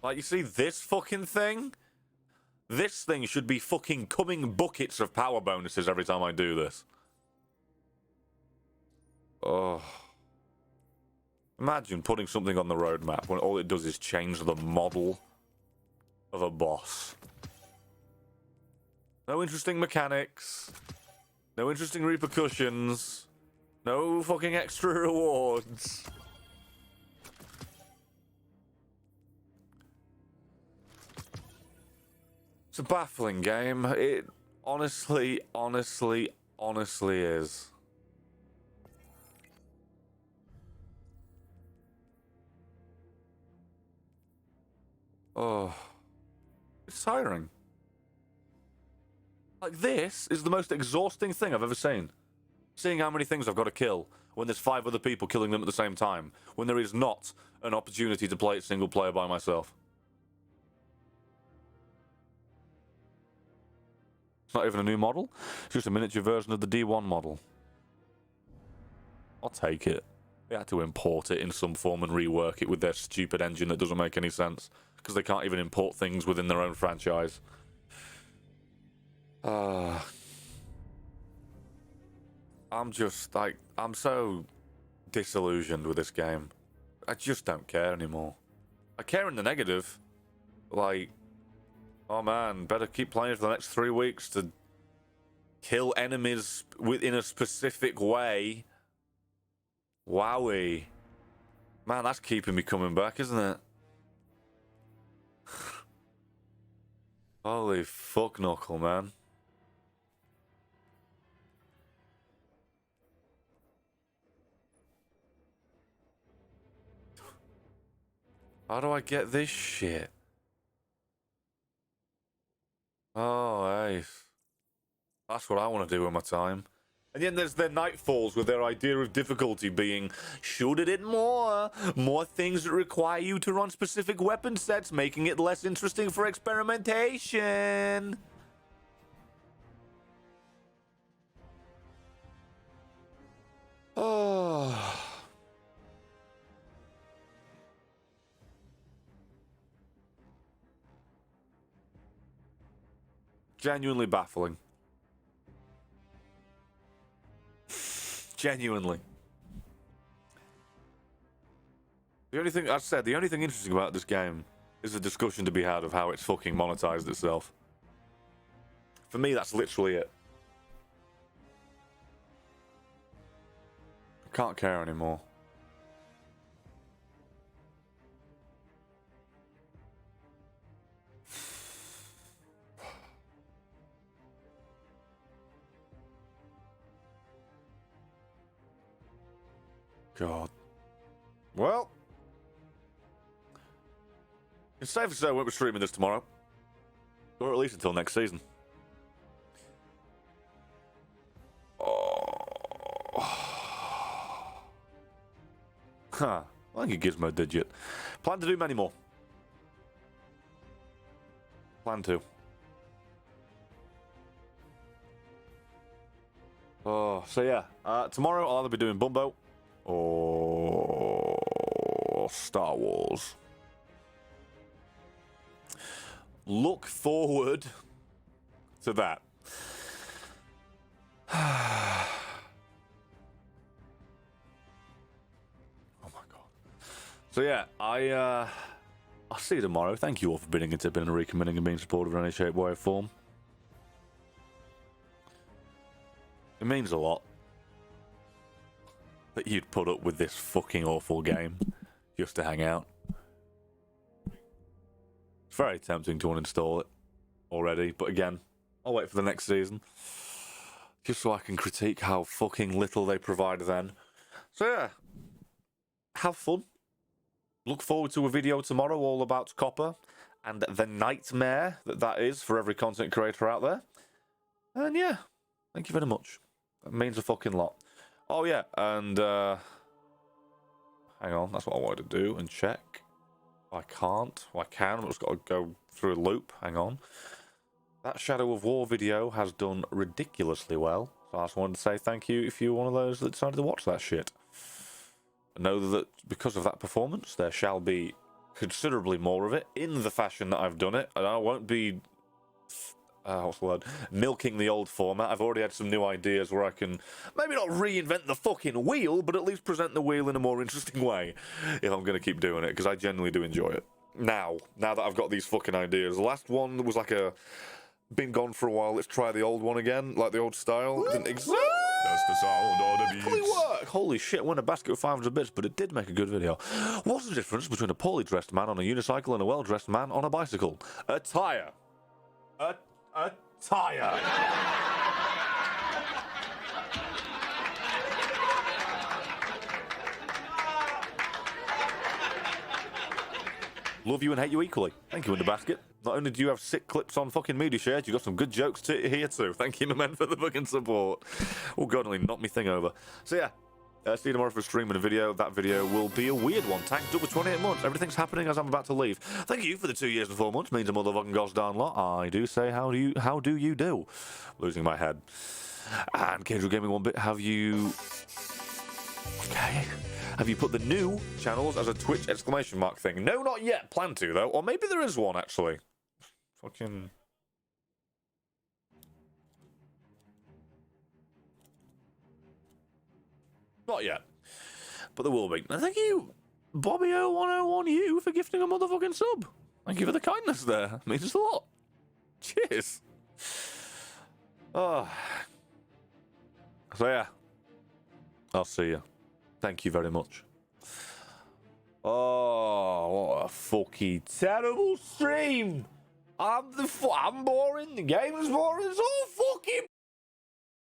Like, you see this fucking thing? This thing should be fucking coming buckets of power bonuses every time I do this. Oh. Imagine putting something on the roadmap when all it does is change the model of a boss. No interesting mechanics. No interesting repercussions. No fucking extra rewards. It's a baffling game. It honestly is. Oh. It's tiring. Like, this is the most exhausting thing I've ever seen. Seeing how many things I've got to kill when there's 5 other people killing them at the same time, when there is not an opportunity to play it single player by myself. It's not even a new model. It's just a miniature version of the D1 model. I'll take it. They had to import it in some form and rework it with their stupid engine that doesn't make any sense. Because they can't even import things within their own franchise. I'm just, like, I'm so disillusioned with this game. I just don't care anymore. I care in the negative. Like, oh man, better keep playing for the next 3 weeks to kill enemies in a specific way. Wowie. Man, that's keeping me coming back, isn't it? Holy fuck knuckle, man. How do I get this shit? Oh, ace. That's what I want to do with my time. And then there's their Nightfalls with their idea of difficulty being shoot at it more. More things that require you to run specific weapon sets, making it less interesting for experimentation. Oh. Genuinely baffling. Genuinely. The only thing, as I said, the only thing interesting about this game is a discussion to be had of how it's fucking monetized itself. For me, that's literally it. I can't care anymore. God. Well, it's safe to say I won't be streaming this tomorrow. Or at least until next season. Oh. Huh. Thank you, Gizmo Digit. Plan to do many more. Plan to. Oh, so yeah. Tomorrow I'll either be doing Bumbo or Star Wars. Look forward to that. Oh my god. So yeah, I'll see you tomorrow. Thank you all for bidding and tipping and recommitting and being supportive in any shape, way, or form. It means a lot that you'd put up with this fucking awful game just to hang out. It's very tempting to uninstall it already, but again, I'll wait for the next season. Just so I can critique how fucking little they provide then. So yeah, have fun. Look forward to a video tomorrow all about Copper and the nightmare that is for every content creator out there. And yeah, thank you very much. That means a fucking lot. Oh yeah, and hang on, that's what I wanted to do and check. I can't. Well, I can. I've just got to go through a loop. Hang on. That Shadow of War video has done ridiculously well. So I just wanted to say thank you if you're one of those that decided to watch that shit. Know that because of that performance, there shall be considerably more of it in the fashion that I've done it, and I won't be what's the word? Milking the old format. I've already had some new ideas where I can maybe not reinvent the fucking wheel, but at least present the wheel in a more interesting way if I'm going to keep doing it, because I genuinely do enjoy it. Now that I've got these fucking ideas. The last one was like been gone for a while, let's try the old one again, like the old style. It didn't exist. That's the sound of the Exactly beats. work. Holy shit, won a basket of 500 bits, but it did make a good video. What's the difference between a poorly dressed man on a unicycle and a well-dressed man on a bicycle? A tire. A tire. Love you and hate you equally. Thank you, in the basket. Not only do you have sick clips on fucking media shares, you got some good jokes here too. Thank you, my men, for the fucking support. Oh god, nearly knocked me thing over. So yeah, see you tomorrow for a stream and a video. That video will be a weird one. Tanked up with 28 months. Everything's happening as I'm about to leave. Thank you for the 2 years and 4 months. Means a motherfucking gosh darn lot. I do say, how do you do? Losing my head. And Casual Gaming 1-bit, have you... Okay. Have you put the new channels as a Twitch exclamation mark thing? No, not yet. Plan to, though. Or maybe there is one, actually. Fucking... Not yet. But there will be. And thank you, Bobby0101U, for gifting a motherfucking sub. Thank you for the kindness there. It means a lot. Cheers. Oh. So yeah. I'll see you. Thank you very much. Oh, what a fucking terrible stream. I'm boring. The game is boring. It's all fucking